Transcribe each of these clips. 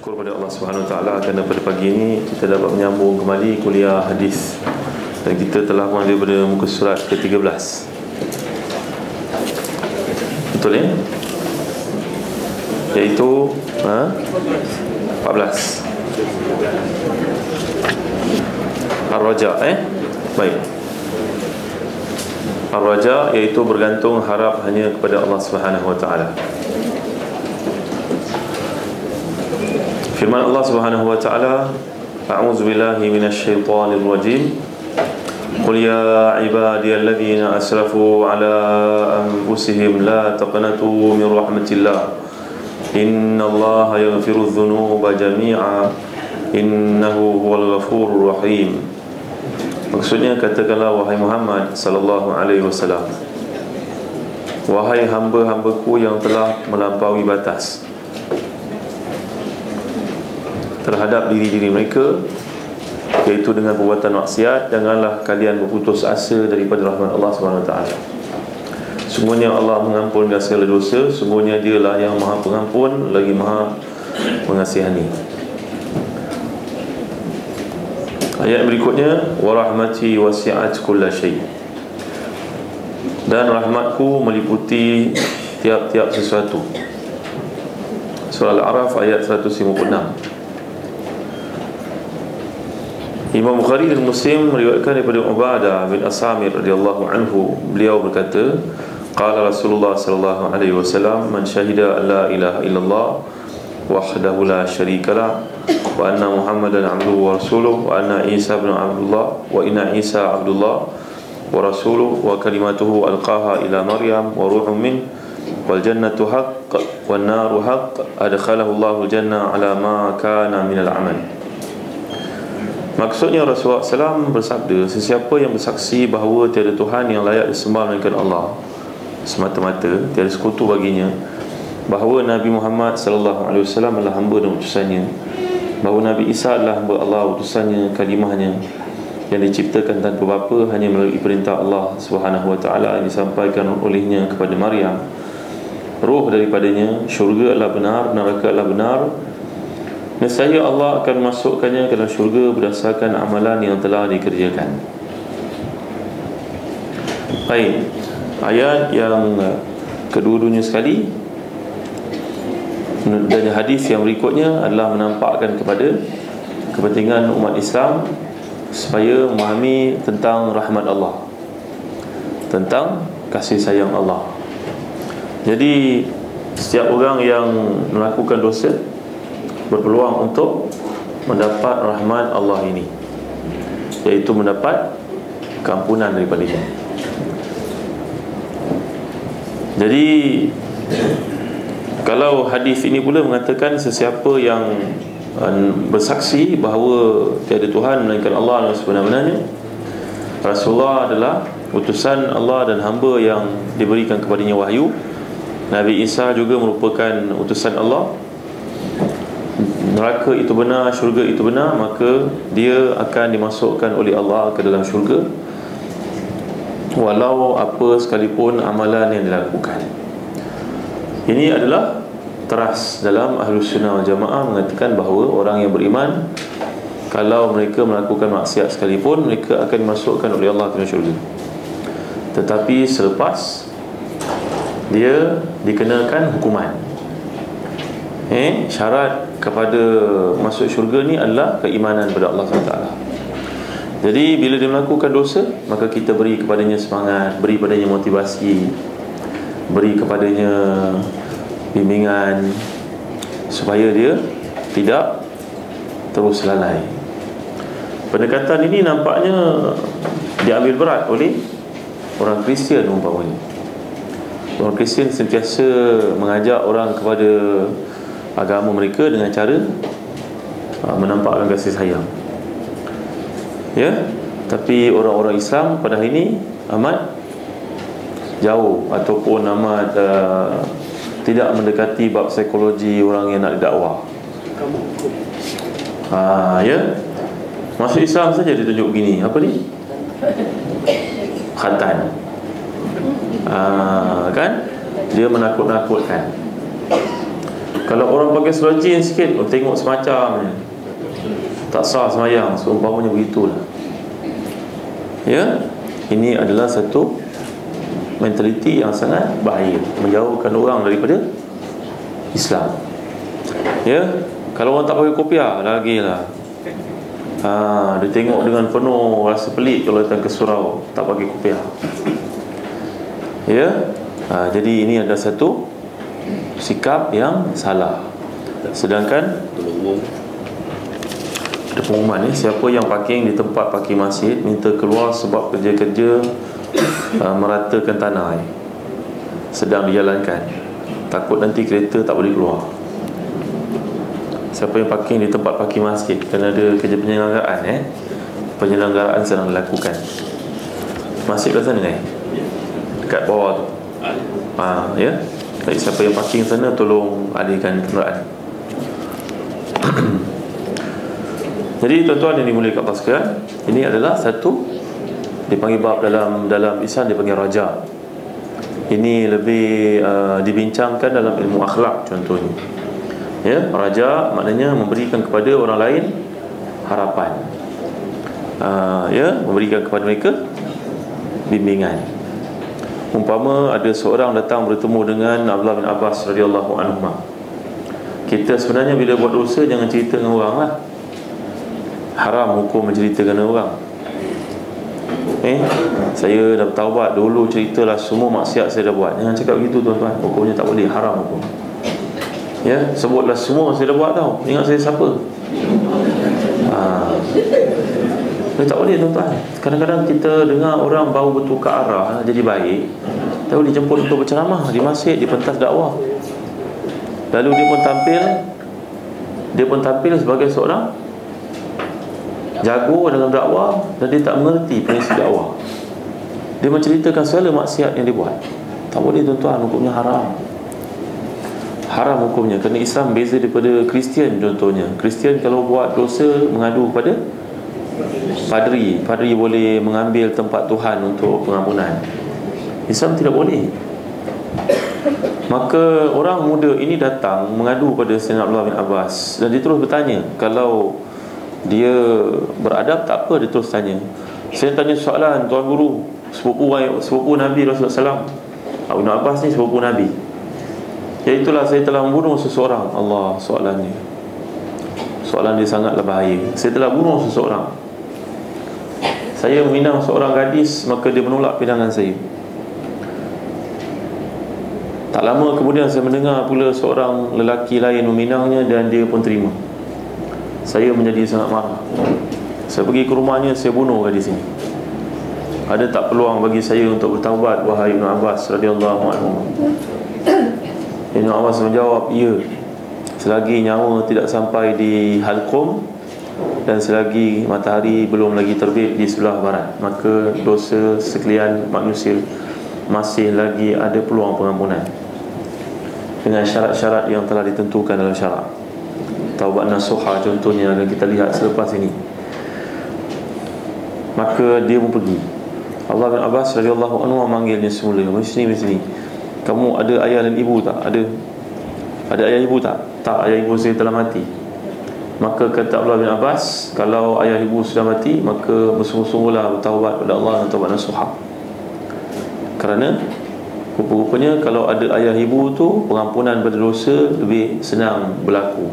Syukur pada Allah Subhanahu Wa Taala kerana pada pagi ini kita dapat menyambung kembali kuliah hadis dan kita telah mulai daripada muka surat ke-13. Betul ya? Iaitu 14. Ar-Raja baik. Ar-Raja iaitu bergantung harap hanya kepada Allah Subhanahu Wa Taala. Firman Allah Subhanahu wa taala, A'udzu billahi minasyaitonir rajim. Qul ya ibadiyalladzina asrafu ala anfusihim la taqnatu min rahmatillah. Innallaha yaghfiru dzunuba jami'a. Innahu huwal ghafurur rahim. Maksudnya, katakanlah wahai Muhammad sallallahu alaihi wasallam, wahai hamba-hambaku yang telah melampaui batas terhadap diri-diri mereka, iaitu dengan perbuatan maksiat, janganlah kalian berputus asa daripada rahmat Allah SWT. Sungguhnya Allah mengampunkan segala dosa. Sungguhnya Dialah yang Maha Pengampun lagi Maha Mengasihani. Ayat berikutnya, wa rahmati wasi'at kulla syai', dan rahmatku meliputi tiap-tiap sesuatu. Surah Al-A'raf ayat 156. Imam Bukhari dan Muslim meriwayatkan daripada Ubadah bin As-Samit radhiyallahu anhu, beliau berkata, qala Rasulullah sallallahu alaihi wasallam, man syahida an la ilaha illallah wahdahu la syarikalah wa anna Muhammadan abduhu wa rasuluhu wa anna Isa ibn Abdullah wa inna Isa abdullah wa rasuluhu wa kalimatuhu alqaha ila Maryam wa ruhun min wal jannatu haqq wan naru haqq adkhalahu Allahul jannah ala ma kana minal amal. Maksudnya, Rasulullah SAW bersabda, sesiapa yang bersaksi bahawa tiada Tuhan yang layak disembah melainkan Allah semata-mata, tiada sekutu baginya, bahawa Nabi Muhammad SAW adalah hamba dan utusannya, bahawa Nabi Isa adalah hamba Allah, utusannya, kalimahnya yang diciptakan tanpa bapa hanya melalui perintah Allah Subhanahu Wa Taala yang disampaikan olehnya kepada Maryam, roh daripadanya, syurga adalah benar, neraka adalah benar, nescaya Allah akan masukkannya ke dalam syurga berdasarkan amalan yang telah dikerjakan. Baik, ayat yang kedua-duanya sekali dan hadis yang berikutnya adalah menampakkan kepada kepentingan umat Islam supaya memahami tentang rahmat Allah, tentang kasih sayang Allah. Jadi setiap orang yang melakukan dosa berpeluang untuk mendapat rahmat Allah ini, iaitu mendapat keampunan daripadanya. Jadi kalau hadis ini pula mengatakan sesiapa yang bersaksi bahawa tiada Tuhan melainkan Allah yang sebenar-benarnya, Rasulullah adalah utusan Allah dan hamba yang diberikan kepadanya wahyu, Nabi Isa juga merupakan utusan Allah, neraka itu benar, syurga itu benar, maka dia akan dimasukkan oleh Allah ke dalam syurga walau apa sekalipun amalan yang dilakukan. Ini adalah teras dalam Ahlus Sunnah wal Jamaah mengatakan bahawa orang yang beriman, kalau mereka melakukan maksiat sekalipun, mereka akan dimasukkan oleh Allah ke dalam syurga. Tetapi selepas dia dikenakan hukuman. Syarat kepada masuk syurga ni adalah keimanan kepada Allah SWT. Jadi bila dia melakukan dosa, maka kita beri kepadanya semangat, beri kepadanya motivasi, beri kepadanya bimbingan supaya dia tidak terus lalai. Pendekatan ini nampaknya diambil berat oleh orang Kristian umpamanya. Orang Kristian sentiasa mengajak orang kepada agama mereka dengan cara menampakkan kasih sayang, ya. Tapi orang-orang Islam pada hari ini amat jauh ataupun amat tidak mendekati bab psikologi orang yang nak didakwah. Ya, masuk Islam saja ditunjuk begini, apa ni, khatan, kan, dia menakut-nakutkan. Kalau orang pakai seluar jeans sikit, tengok semacam ni, tak sah semayang, seumpamanya begitulah. Ya, ini adalah satu mentaliti yang sangat bahaya, menjauhkan orang daripada Islam. Ya, kalau orang tak pakai kopiah lagi lah. Dia tengok dengan penuh rasa pelik kalau datang ke surau tak pakai kopiah. Ya, jadi ini ada satu sikap yang salah. Sedangkan ada pengumuman ni, siapa yang parking di tempat parking masjid minta keluar sebab kerja-kerja meratakan tanah sedang dijalankan, takut nanti kereta tak boleh keluar. Siapa yang parking di tempat parking masjid kerana ada kerja penyelenggaraan, penyelenggaraan sedang dilakukan. Masjid kat sana dekat bawah tu. Ya. Baik, siapa yang parking sana tolong alihkan kenderaan. Jadi tuan-tuan yang dimuliakan Allah sekalian, ini adalah satu dipanggil bab dalam Islam, dipanggil raja. Ini lebih dibincangkan dalam ilmu akhlak contohnya. Ya, raja maknanya memberikan kepada orang lain harapan. Ya, memberikan kepada mereka bimbingan. Umpama ada seorang datang bertemu dengan Abdullah bin Abbas radhiyallahu anhu. Kita sebenarnya bila buat dosa jangan cerita dengan orang lah. Haram hukum menceritakan dengan orang. Saya dah bertaubat, dulu ceritalah semua maksiat saya dah buat. Jangan cakap begitu tuan-tuan, hukumnya tak boleh, haram hukum. Ya, sebutlah semua saya dah buat tau. Ingat saya siapa? Tak boleh tuan-tuan. Kadang-kadang kita dengar orang baru bertukar arah jadi baik, tahu dijemput untuk berceramah di masjid, di pentas dakwah. Lalu dia pun tampil sebagai seorang jago dalam dakwah, dan dia tak mengerti prinsip dakwah. Dia menceritakan segala maksiat yang dia buat. Tak boleh tuan-tuan, hukumnya haram. Haram hukumnya. Kerana Islam beza daripada Kristian contohnya. Kristian kalau buat dosa mengadu kepada padri. Padri boleh mengambil tempat Tuhan untuk pengampunan. Islam tidak boleh. Maka orang muda ini datang mengadu pada Sayyidina Abdullah bin Abbas, dan dia terus bertanya. Kalau dia beradab tak apa, dia terus tanya. Saya tanya soalan, Tuan Guru, sepupu Nabi Rasulullah SAW. Abu Abbas ni sepupu Nabi. Iaitulah, saya telah membunuh seseorang. Allah, soalannya, soalan dia sangatlah bahaya. Saya telah bunuh seseorang. Saya meminang seorang gadis, maka dia menolak pinangan saya. Tak lama kemudian saya mendengar pula seorang lelaki lain meminangnya, dan dia pun terima. Saya menjadi sangat marah. Saya pergi ke rumahnya, saya bunuh gadis ini. Ada tak peluang bagi saya untuk bertaubat, wahai Ibn Abbas radhiyallahu anhu? Ibn Abbas menjawab, ya, selagi nyawa tidak sampai di halqum, dan selagi matahari belum lagi terbit di sebelah barat, maka dosa sekalian manusia masih lagi ada peluang pengampunan dengan syarat-syarat yang telah ditentukan dalam syarak. Taubat nasuha contohnya akan kita lihat selepas ini. Maka dia pun pergi. Allah bin Abbas radhiyallahu anhu memanggilnya semula, "Mari sini. Kamu ada ayah dan ibu tak?" Ada ayah ibu tak? Tak, ayah ibu saya telah mati. Maka kata Allah bin Abbas, kalau ayah ibu sudah mati, maka bersungguh-sungguhlah bertaubat kepada Allah dan taubat nasuha. Kerana rupa-rupanya kalau ada ayah ibu tu, pengampunan pada dosa lebih senang berlaku.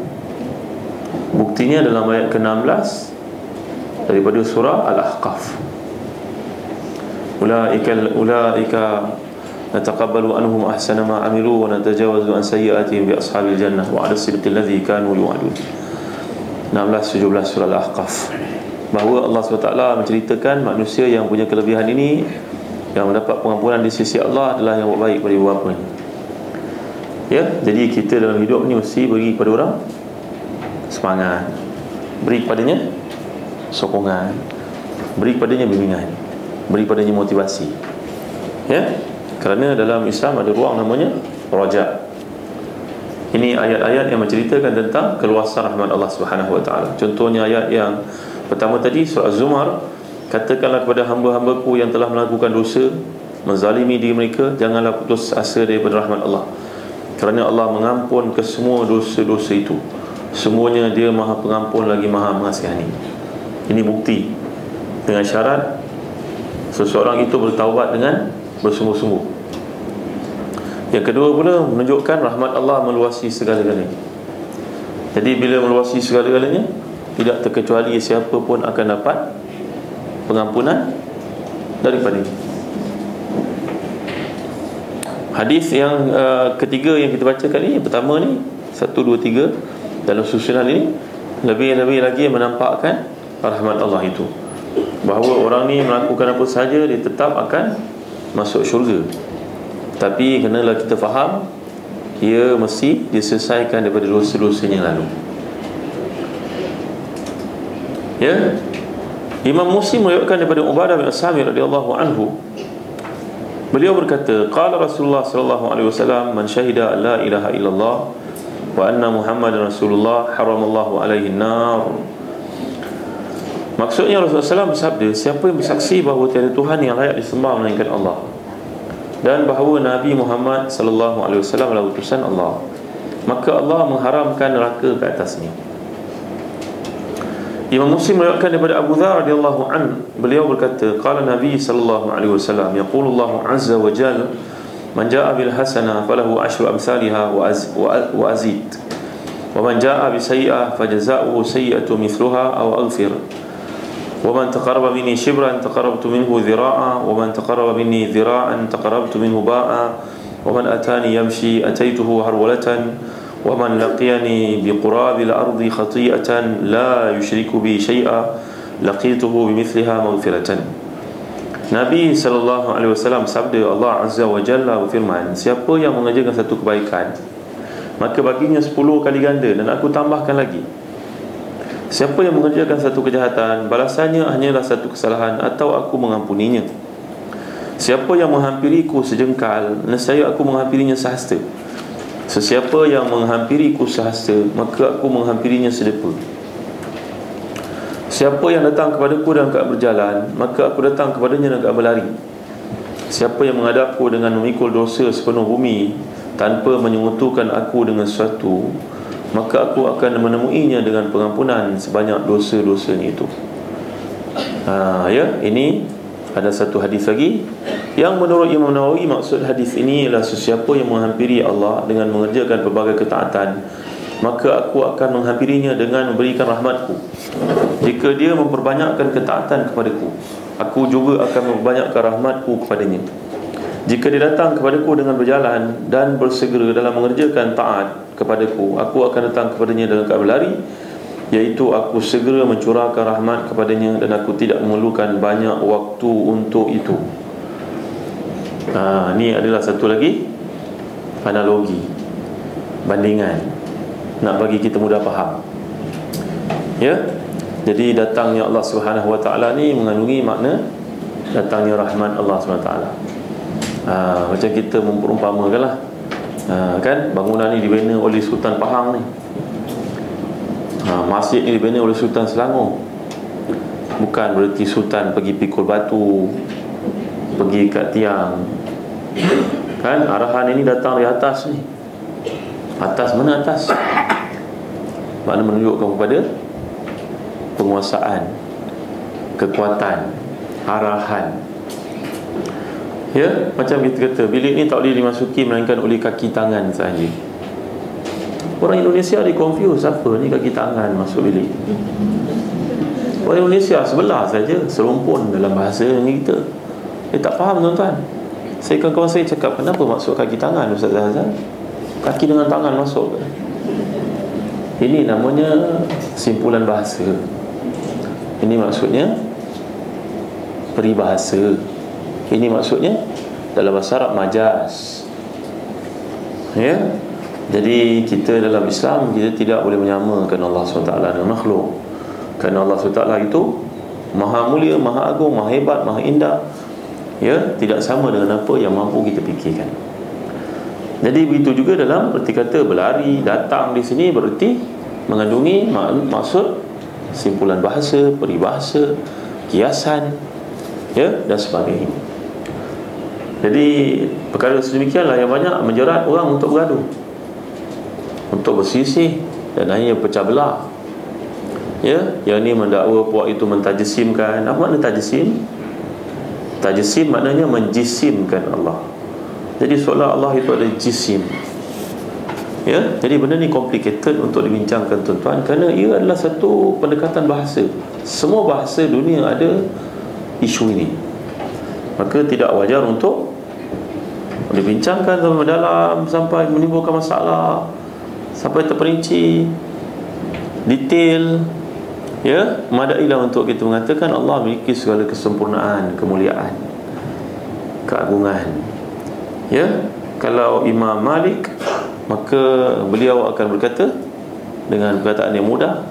Buktinya dalam ayat ke-16 daripada surah Al-Ahqaf. Ulaika nataqabbalu anhum ahsana ma amilu wa natajawazu an sayyi'atihim bi ashabil jannah wa 'ala as-sirati alladhi kanu yu'adun. 16-17 surah Al-Ahqaf. Bahawa Allah SWT menceritakan manusia yang punya kelebihan ini, yang mendapat pengampunan di sisi Allah, adalah yang baik pada ibu bapa. Ya, jadi kita dalam hidup ni mesti beri kepada orang semangat, beri kepadanya sokongan, beri kepadanya bimbingan, beri kepadanya motivasi. Ya, kerana dalam Islam ada ruang namanya raja. Ini ayat-ayat yang menceritakan tentang keluasan rahmat Allah Subhanahu wa taala. Contohnya ayat yang pertama tadi, surah Az-Zumar, katakanlah kepada hamba-hambaku yang telah melakukan dosa, menzalimi diri mereka, janganlah putus asa daripada rahmat Allah. kerana Allah mengampun ke semua dosa-dosa itu. Semuanya Dia Maha Pengampun lagi Maha Mengasihani. Ini bukti, dengan syarat seseorang itu bertaubat dengan bersungguh-sungguh. Yang kedua pula, menunjukkan rahmat Allah meluasi segala-galanya. Jadi bila meluasi segala-galanya, tidak terkecuali siapa pun akan dapat pengampunan daripadanya. Hadis yang ketiga yang kita bacakan ni, yang pertama ni 1, 2, 3 dalam susunan ini, lebih-lebih lagi menampakkan rahmat Allah itu, bahawa orang ni melakukan apa sahaja dia tetap akan masuk syurga. Tapi kenalah kita faham, ia mesti diselesaikan daripada dosa-dosanya lalu. Ya, Imam Muslim meriwayatkan daripada Ubadah bin As-Samit radhiyallahu anhu, beliau berkata, qala Rasulullah sallallahu alaihi wasallam, man syahida la ilaha illallah wa anna Muhammadar Rasulullah haramallahu alaihi nar. Maksudnya Rasulullah SAW bersabda, siapa yang bersaksi bahawa tiada Tuhan yang layak disembah melainkan Allah, dan bahawa Nabi Muhammad sallallahu alaihi wasallam adalah utusan Allah, maka Allah mengharamkan neraka ke atasnya. Imam Muslim meriwayatkan daripada Abu Dzar radhiyallahu an, beliau berkata, qala Nabi sallallahu alaihi wasallam, yaqulu Allah azza wa jalla, man jaa bil hasanah falahu ashru amsalha wa azid, wa man jaa bi sayyi'ah fajazaa'uhu sayyi'atu mithluha aw aghfir, wa man taqarraba minni shibran taqarrabtu minhu dhira'a, wa man taqarraba minni dhira'an taqarrabtu minhu ba'a, wa man atani yamshi ataituhu harwalatan, wa man laqiyani biqurabil ardi khati'atan la yushriku bi syai'a laqituhu bimithliha maghfiratan. Nabi sallallahu alaihi wasallam sabda, Allah azza wa jalla berfirman, siapa yang mengerjakan satu kebaikan, maka baginya 10 kali ganda, dan aku tambahkan lagi. Siapa yang mengerjakan satu kejahatan, balasannya hanyalah satu kesalahan, atau aku mengampuninya. Siapa yang menghampiriku sejengkal, nescaya aku menghampirinya sehasta. Sesiapa yang menghampiriku sehasta, maka aku menghampirinya sedepa. Siapa yang datang kepadaku dalam keadaan berjalan, maka aku datang kepadanya dalam keadaan berlari. Siapa yang menghadapku dengan memikul dosa sepenuh bumi tanpa menyentuhkan aku dengan sesuatu, maka aku akan menemuinya dengan pengampunan sebanyak dosa-dosanya itu. Ya, ini ada satu hadis lagi yang menurut Imam Nawawi, maksud hadis ini ialah sesiapa yang menghampiri Allah dengan mengerjakan pelbagai ketaatan, maka aku akan menghampirinya dengan memberikan rahmatku. Jika dia memperbanyakkan ketaatan kepadaku, aku juga akan memperbanyakkan rahmatku kepadanya. Jika dia datang kepadaku dengan berjalan dan bersegera dalam mengerjakan taat kepadaku, aku akan datang kepadanya dalam keadaan berlari, iaitu aku segera mencurahkan rahmat kepadanya, dan aku tidak memerlukan banyak waktu untuk itu. Ini adalah satu lagi analogi, bandingan, nak bagi kita mudah faham. Ya, jadi datangnya Allah Subhanahu Wa Taala ni mengandungi makna datangnya rahmat Allah Subhanahu Wa Taala. Macam kita memperumpamakan lah, kan bangunan ni dibina oleh Sultan Pahang ni, masjid ni dibina oleh Sultan Selangor. Bukan berarti Sultan pergi pikul batu, pergi kat tiang, kan? Arahan ini datang dari atas ni. Atas mana atas? Makna menunjukkan kepada penguasaan, kekuatan, arahan. Ya, macam kita kata, bilik ni tak boleh dimasuki melainkan oleh kaki tangan sahaja. Orang Indonesia dia confuse, apa ni kaki tangan masuk bilik? Orang Indonesia sebelah saja, serumpun dalam bahasa ni kita. Dia tak faham, tuan-tuan. Saya kawan-kawan saya cakap, kenapa masuk kaki tangan Ustaz Azhar? Kaki dengan tangan masuk. Ini namanya simpulan bahasa. Ini maksudnya peribahasa. Ini maksudnya dalam bahasa Arab majaz. Ya. Jadi kita dalam Islam, kita tidak boleh menyamakan Allah SWT dengan makhluk. Kerana Allah SWT itu Maha mulia, Maha agung, Maha hebat, Maha indah. Ya, tidak sama dengan apa yang mampu kita fikirkan. Jadi begitu juga dalam erti kata berlari, datang di sini bererti mengandungi maksud simpulan bahasa, peribahasa, kiasan, ya, dan sebagainya. Jadi perkara sedemikianlah yang banyak menjerat orang untuk bergaduh. untuk berselisih dan hanya pecah belah. Ya, yang ni mendakwa puak itu mentajisimkan. Apa makna tajisim? Tajisim maknanya menjisimkan Allah. Jadi seolah Allah itu ada jisim. Ya, jadi benda ni complicated untuk dibincangkan tuan-tuan, kerana ia adalah satu pendekatan bahasa. Semua bahasa dunia ada isu ini. Maka tidak wajar untuk dibincangkan sampai mendalam, sampai menimbulkan masalah, sampai terperinci, detail. Ya, madailah untuk kita mengatakan Allah memiliki segala kesempurnaan, kemuliaan, keagungan. Ya, kalau Imam Malik, maka beliau akan berkata dengan perkataan yang mudah,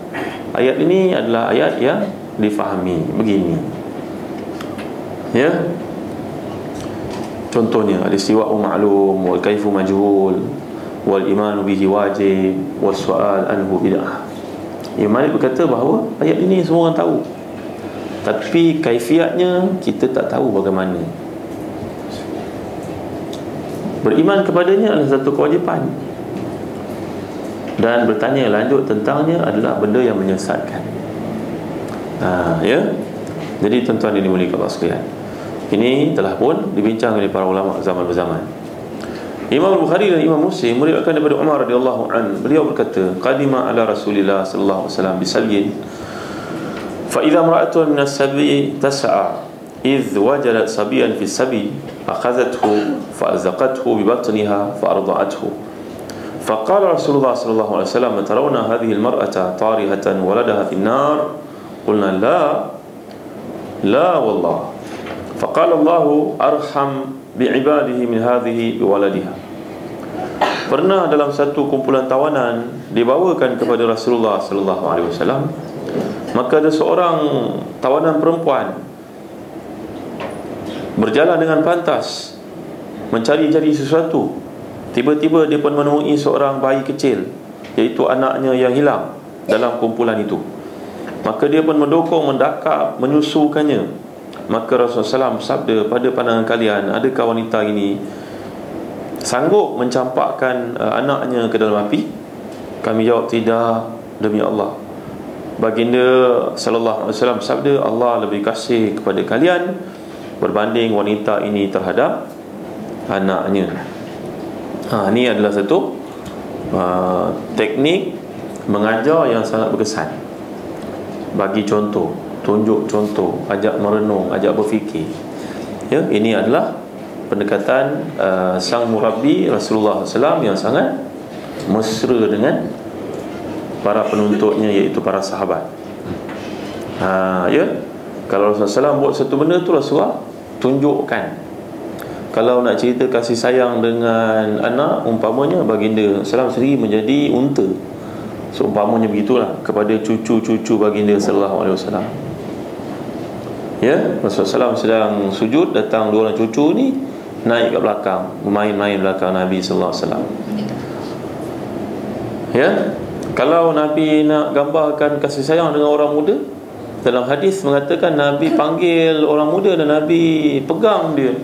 ayat ini adalah ayat yang difahami begini. Ya, contohnya al-istiwa'u ma'lum wal kaifu majhul wal imanu bihi wajib was su'al anhu bid'ah. Imam Malik berkata bahawa ayat ini semua orang tahu, tapi kaifiatnya kita tak tahu bagaimana. Beriman kepadanya adalah satu kewajipan, dan bertanya lanjut tentangnya adalah benda yang menyesatkan. Ya. Jadi tuan-tuan ini dimuliakan Allah sekalian, ini telah pun dibincang oleh para ulama zaman berzaman. Imam Bukhari dan Imam Muslim meriwayatkan daripada Umar radhiyallahu an, beliau berkata, qadima ala Rasulillah sallallahu alaihi wasallam bisalyin fa idza imra'atun min as-sabi tas'a idh wajadat sabiyan fi as-sabi akhadhathu fa azaqathu bi batniha fa arda'athu faqala Rasulullah sallallahu alaihi wasallam tarawna hadhihi al-mar'ata tarihatan waladaha fi an-nar qulna la wallah faqala Allahu arham bi'ibadihi min hadhihi biwaladiha. Pernah dalam satu kumpulan tawanan dibawakan kepada Rasulullah sallallahu alaihi wasallam, maka ada seorang tawanan perempuan berjalan dengan pantas mencari-cari sesuatu. Tiba-tiba dia pun menemui seorang bayi kecil, iaitu anaknya yang hilang dalam kumpulan itu. Maka dia pun mendokong, mendakap, menyusukannya. Maka Rasulullah SAW sabda, pada pandangan kalian, adakah wanita ini sanggup mencampakkan anaknya ke dalam api? Kami jawab, tidak, demi Allah. Baginda sallallahu alaihi wasallam sabda, Allah lebih kasih kepada kalian berbanding wanita ini terhadap anaknya. Ini adalah satu teknik mengajar yang sangat berkesan. Bagi contoh, tunjuk contoh, ajak merenung, ajak berfikir. Ya, ini adalah pendekatan sang murabbi Rasulullah SAW yang sangat mesra dengan para penuntutnya, iaitu para sahabat. Ya, kalau Rasulullah SAW buat satu benda tu, Rasulullah tunjukkan. Kalau nak cerita kasih sayang dengan anak, umpamanya baginda SAW sendiri menjadi unta, seumpamanya begitulah, kepada cucu-cucu baginda sallallahu alaihi wasallam. Ya, Rasulullah SAW sedang sujud, datang dua orang cucu ni naik ke belakang, bermain-main belakang Nabi sallallahu alaihi wasallam. Ya, kalau Nabi nak gambarkan kasih sayang dengan orang muda, dalam hadis mengatakan Nabi panggil orang muda dan Nabi pegang dia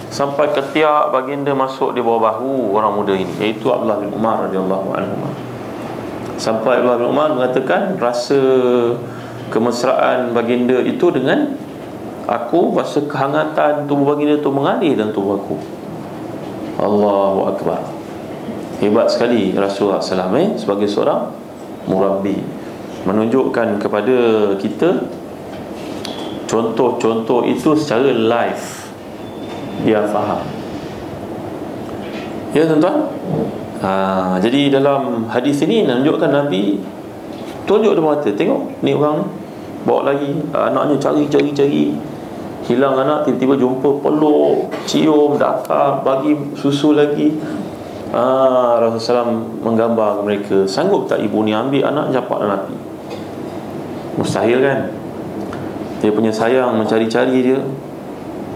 sampai ketiak baginda masuk di bawah bahu orang muda ini, iaitu Abdullah bin Umar radhiyallahu anhu. Sampai Abdullah bin Umar mengatakan, rasa kemesraan baginda itu dengan aku, rasa kehangatan tubuh baginda itu mengalir dalam tubuh aku. Allahu Akbar. Hebat sekali Rasulullah SAW sebagai seorang murabbi, menunjukkan kepada kita contoh-contoh itu secara live, dia faham. Ya tuan-tuan. Jadi dalam hadis ini menunjukkan Nabi tunjuk depan mata, tengok ni orang ni bawa lagi anaknya, cari, hilang anak, tiba-tiba jumpa, peluk, cium, dakar, bagi susu lagi. Rasulullah SAW menggambar mereka, sanggup tak ibu ni ambil anak campak dalam api? Mustahil kan? Dia punya sayang mencari-cari dia,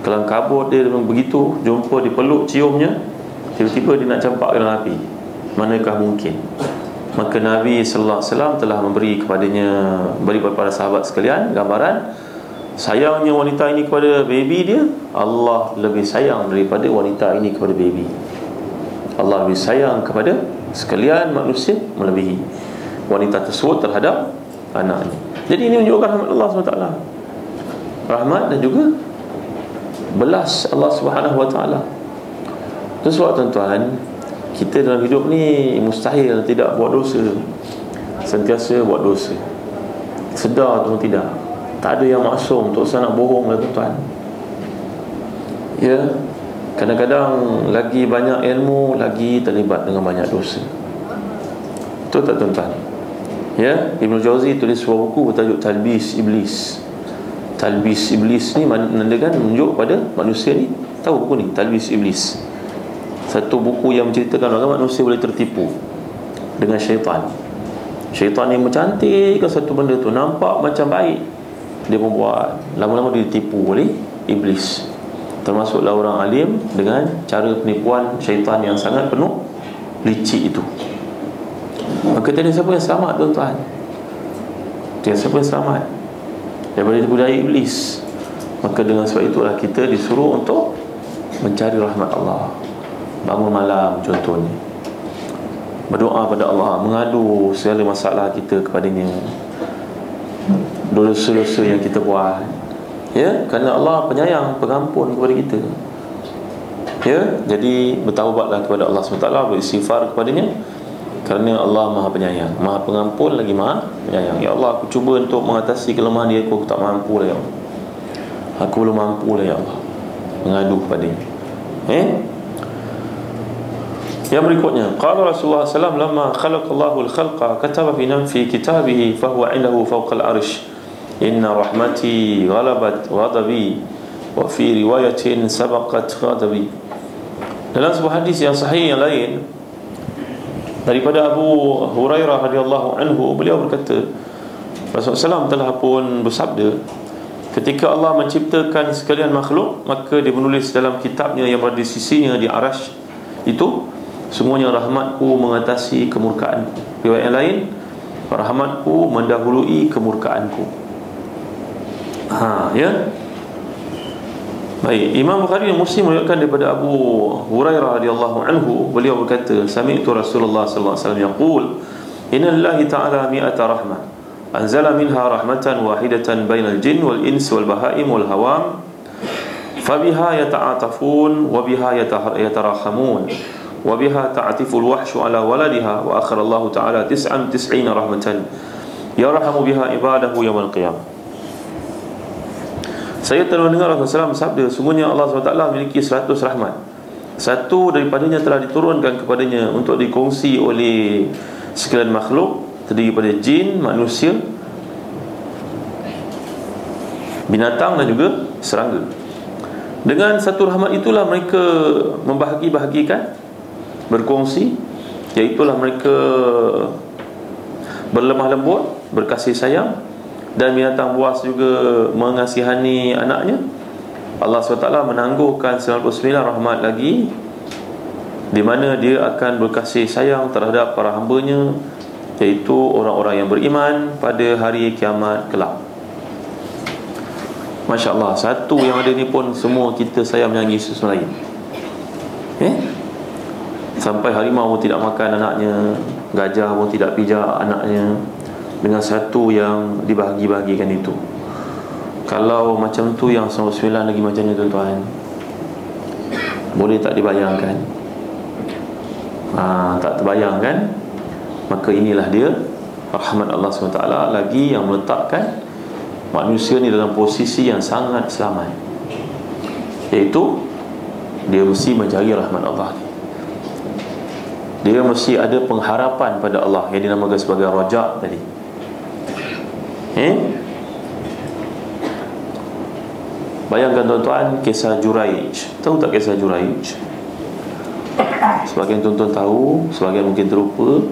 kelang kabut dia begitu, jumpa, dipeluk, ciumnya, tiba-tiba dia nak campak dalam api. Manakah mungkin? Maka Nabi sallallahu alaihi wasallam telah memberi kepadanya, beri kepada sahabat sekalian gambaran sayangnya wanita ini kepada baby dia. Allah lebih sayang daripada wanita ini kepada baby. Allah lebih sayang kepada sekalian manusia melebihi wanita tersebut terhadap anaknya. Jadi ini menunjukkan rahmat Allah SWT, rahmat dan juga belas Allah Subhanahu Wa Taala. Itu sebab tuan-tuan, kita dalam hidup ni mustahil tidak buat dosa, sentiasa buat dosa, sedar atau tidak. Tak ada yang maksum. Tak usah nak bohong lah tuan-tuan. Ya, kadang-kadang lagi banyak ilmu, lagi terlibat dengan banyak dosa. Betul tak tuan-tuan? Ya, Ibn Jauzi tulis sebuah buku bertajuk Talbis Iblis. Talbis Iblis ni menandakan, menunjuk pada manusia ni. Tahu buku ni, Talbis Iblis? Satu buku yang menceritakan bagaimana manusia boleh tertipu dengan syaitan. Syaitan ni mencantikkan satu benda tu, nampak macam baik, dia pun buat. Lama-lama dia ditipu oleh iblis. Termasuklah orang alim dengan cara penipuan syaitan yang sangat penuh licik itu. Maka tiada siapa yang selamat tuan-tuan. Tiada siapa yang selamat daripada tipu daya iblis. Maka dengan sebab itulah kita disuruh untuk mencari rahmat Allah. Bangun malam contohnya, berdoa pada Allah, mengadu segala masalah kita kepadanya, dosa-dosa yang kita buat. Ya, kerana Allah penyayang, pengampun kepada kita. Ya, jadi bertaubatlah kepada Allah SWT, beristighfar kepadanya, kerana Allah Maha Penyayang, Maha Pengampun lagi Maha Penyayang. Ya Allah, aku cuba untuk mengatasi kelemahan diri aku tak mampu lah ya Allah. Aku belum mampu lah ya Allah. Mengadu kepadanya. Yang berikutnya, qala Rasulullah SAW, lamma khalaqallahu al-khalqa kataba fi kitabihi fahuwa indahu fawqa al-arsh, inna rahmati ghalabat ghadabi, wa fi riwayatin sabaqat ghadabi. Dalam sebuah hadis yang sahih yang lain daripada Abu Hurairah radhiyallahu anhu, beliau berkata, Rasulullah SAW telah pun bersabda, ketika Allah menciptakan sekalian makhluk, maka dia menulis dalam kitabnya yang berada di sisinya di arasy itu, semuanya rahmatku mengatasi kemurkaanku. Riwayat yang lain, rahmatku mendahului kemurkaanku. Ya. Baik, Imam Bukhari dan Muslim meriwayatkan daripada Abu Hurairah radhiyallahu anhu, beliau berkata, sami'tu Rasulullah sallallahu alaihi wasallam yaqul, inna lillahi ta'ala mi'ata rahmah, anzala minha rahmatan wahidatan bainal jin wal ins wal bahaim wal hawam, fabiha yata'atafun wa biha yatarahamun wa biha ta'atiful wahshu ala waladiha, wa akhara Allah ta'ala 99 rahmatan yarhamu biha ibadahu yawmal qiyamah. Saya telah mendengar Rasulullah SAW bersabda, sungguhnya Allah SWT memiliki 100 rahmat. Satu daripadanya telah diturunkan kepadanya untuk dikongsi oleh sekalian makhluk, terdiri daripada jin, manusia, binatang dan juga serangga. Dengan satu rahmat itulah mereka membahagi-bahagikan, berkongsi, iaitulah mereka berlemah lembut, berkasih sayang, dan binatang buas juga mengasihani anaknya. Allah SWT menangguhkan 99 rahmat lagi, di mana dia akan berkasih sayang terhadap para hambanya, iaitu orang-orang yang beriman pada hari kiamat kelak. Masya Allah, satu yang ada ni pun semua kita sayang menyayangi sesama lain. Sampai harimau pun tidak makan anaknya, gajah pun tidak pijak anaknya, dengan satu yang dibahagi-bahagikan itu. Kalau macam tu, yang 99 lagi macam ni tuan-tuan, boleh tak dibayangkan? Tak terbayangkan. Maka inilah dia rahmat Allah SWT lagi yang meletakkan manusia ni dalam posisi yang sangat selamat, iaitu dia mesti mencari rahmat Allah ni. Dia mesti ada pengharapan pada Allah yang dinamakan sebagai raja tadi. Bayangkan tuan-tuan kisah Juraij. Tahu tak kisah Juraij? Sebagian tuan-tuan tahu, sebagian mungkin terlupa.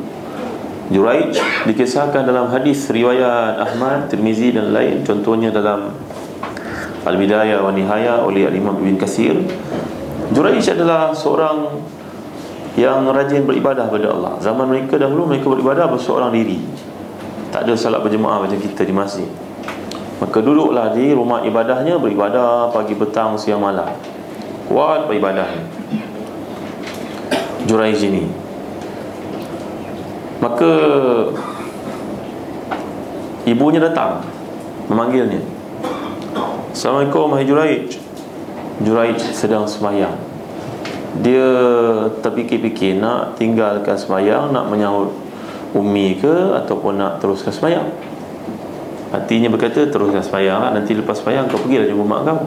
Juraij dikisahkan dalam hadis riwayat Ahmad, Tirmizi dan lain. Contohnya dalam Al-Bidayah wa Nihayah oleh Al-Imam Ibn Katsir. Juraij adalah seorang yang rajin beribadah kepada Allah. Zaman mereka dahulu, mereka beribadah berseorang diri, tak ada salat berjemaah macam kita di masjid. Maka duduklah di rumah ibadahnya, beribadah pagi, petang, siang, malam. Kuat beribadahnya Juraij ini. Maka ibunya datang memanggilnya. Assalamualaikum, wahai Juraij. Juraij sedang sembahyang. Dia terfikir-fikir nak tinggalkan sembahyang, nak menyahut Umi ke ataupun nak teruskan sembahyang. Hatinya berkata, teruskan sembahyang lah, nanti lepas sembahyang kau pergilah jumpa mak kau.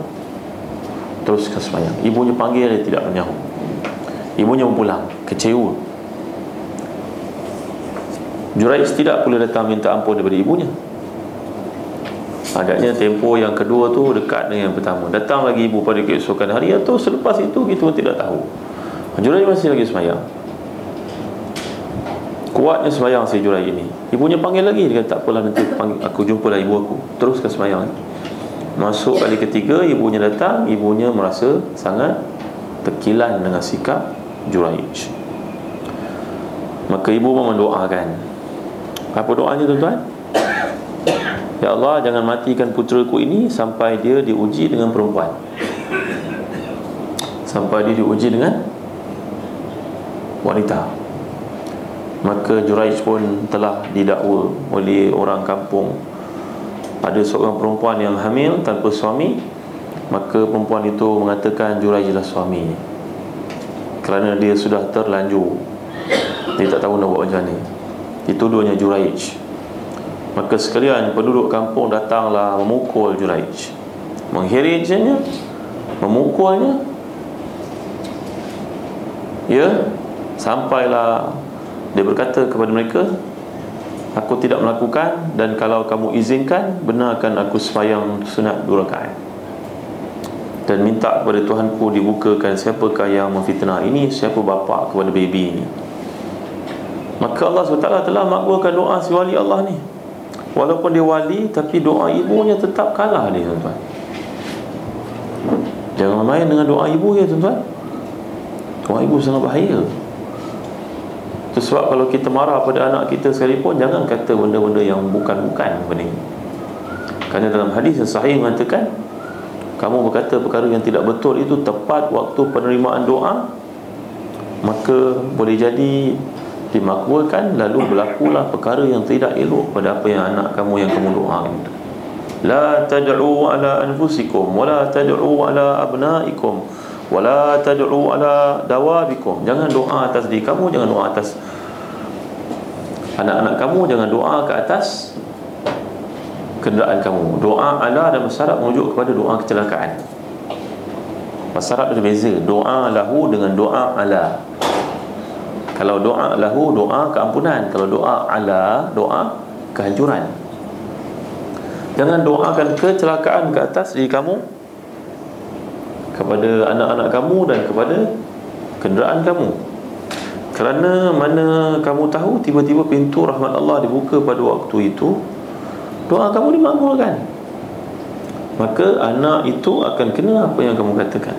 Teruskan sembahyang. Ibunya panggil, dia tidak menyahut. Ibunya pulang, kecewa. Juraij tidak pula datang minta ampun daripada ibunya. Agaknya tempoh yang kedua tu dekat dengan yang pertama. Datang lagi ibu pada keesokan hari atau selepas itu, kita pun tidak tahu. Juraij masih lagi sembahyang. Kuatnya sembahyang si Juraij ini. Ibunya panggil lagi. Dia kata, tak apalah, nanti aku jumpalah ibu aku. Teruskan sembahyang. Masuk kali ketiga, ibunya datang. Ibunya merasa sangat terkilan dengan sikap Juraij. Maka ibu pun mendoakan. Apa doanya, tuan-tuan? Ya Allah, jangan matikan puteraku ini sampai dia diuji dengan perempuan. Sampai dia diuji dengan wanita. Maka Juraij pun telah didakwa oleh orang kampung. Ada seorang perempuan yang hamil tanpa suami. Maka perempuan itu mengatakan Juraij adalah suaminya, kerana dia sudah terlanjur. Dia tak tahu nak buat macam mana. Dituduhnya Juraij. Maka sekalian penduduk kampung datanglah memukul Juraij, mengherijnya, memukulnya. Ya, sampailah dia berkata kepada mereka, aku tidak melakukan, dan kalau kamu izinkan, benarkan aku sembahyang sunat 2 rakaat dan minta kepada Tuhanku dibukakan siapakah yang memfitnah ini, siapa bapa kepada baby ini. Maka Allah SWT telah makbulkan doa si wali Allah ni. Walaupun dia wali, tapi doa ibunya tetap kalah dia, tuan-tuan. Jangan main dengan doa ibu ya, tuan-tuan. Doa ibu sangat bahaya. Itu sebab kalau kita marah pada anak kita sekalipun, jangan kata benda-benda yang bukan-bukan benda ini. Kerana dalam hadis yang sahih mengatakan, kamu berkata perkara yang tidak betul itu tepat waktu penerimaan doa, maka boleh jadi dimakbulkan, lalu berlakulah perkara yang tidak elok pada apa yang anak kamu yang kamu doakan. La tad'u ala anfusikum wa la tad'u ala abnaikum wa la tad'u ala dawabikum. Jangan doa atas diri kamu, jangan doa atas anak-anak kamu, jangan doa ke atas kenderaan kamu. Doa ala dan masyarakat merujuk kepada doa kecelakaan. Masyarakat berbeza. Doa lahu dengan doa ala. Kalau doa lahu, doa keampunan. Kalau doa ala, doa kehancuran. Jangan doakan kecelakaan ke atas diri kamu, kepada anak-anak kamu dan kepada kenderaan kamu. Kerana mana kamu tahu, tiba-tiba pintu rahmat Allah dibuka pada waktu itu, doa kamu dimakbulkan. Maka anak itu akan kena apa yang kamu katakan.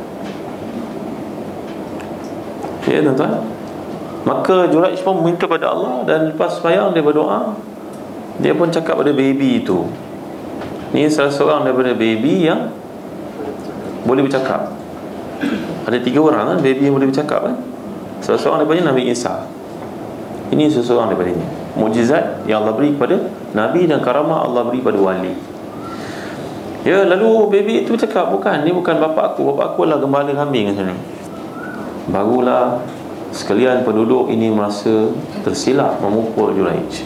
Ya, tuan-tuan. Maka Juraij pun meminta pada Allah, dan lepas sembahyang dia berdoa. Dia pun cakap pada baby itu. Ni salah seorang daripada baby yang boleh bercakap. Ada 3 orang kan, baby yang boleh bercakap kan. Salah seorang daripada Nabi Isa. Ini seseorang daripadanya. Mukjizat yang Allah beri kepada Nabi dan karamah Allah beri pada wali. Ya, lalu baby itu bercakap, bukan, ni bukan bapa aku. Bapa aku adalah gembala kambing kat sini. Barulah sekalian penduduk ini merasa tersilap memukul Juraij.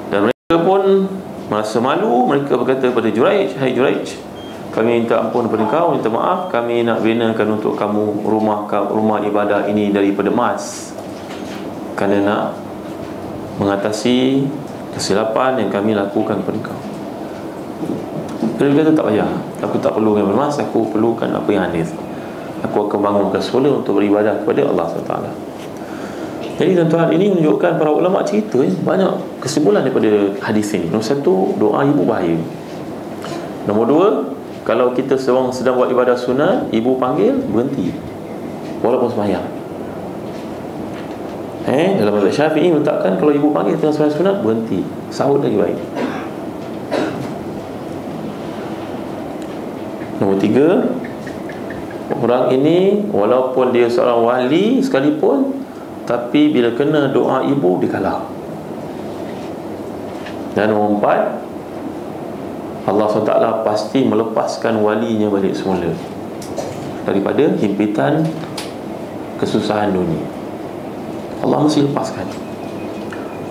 Dan mereka pun merasa malu. Mereka berkata kepada Juraij, hai Juraij, kami minta ampun kepada kau, minta maaf, kami nak binakan untuk kamu rumah ibadah ini daripada emas, kerana nak mengatasi kesilapan yang kami lakukan kepada kau. Dia kata, tak payah, aku tak perlu dengan emas, aku perlukan apa yang hadis. Aku akan bangunkan semula untuk beribadah kepada Allah SWT. Jadi tuan-tuan, ini menunjukkan para ulama cerita banyak kesimpulan daripada hadis ini. Nombor 1, doa ibu bahaya. Nombor 2, kalau kita sedang buat ibadah sunat, ibu panggil, berhenti walaupun sembahyang. Dalam mazhab Syafi'i meletakkan kalau ibu panggil tengah sembahyang sunat, berhenti, sahut lagi baik. Nombor 3, orang ini walaupun dia seorang wali sekalipun, tapi bila kena doa ibu dia kalah. Dan nombor 4, Allah SWT pasti melepaskan walinya balik semula daripada himpitan kesusahan dunia. Allah mesti lepaskan.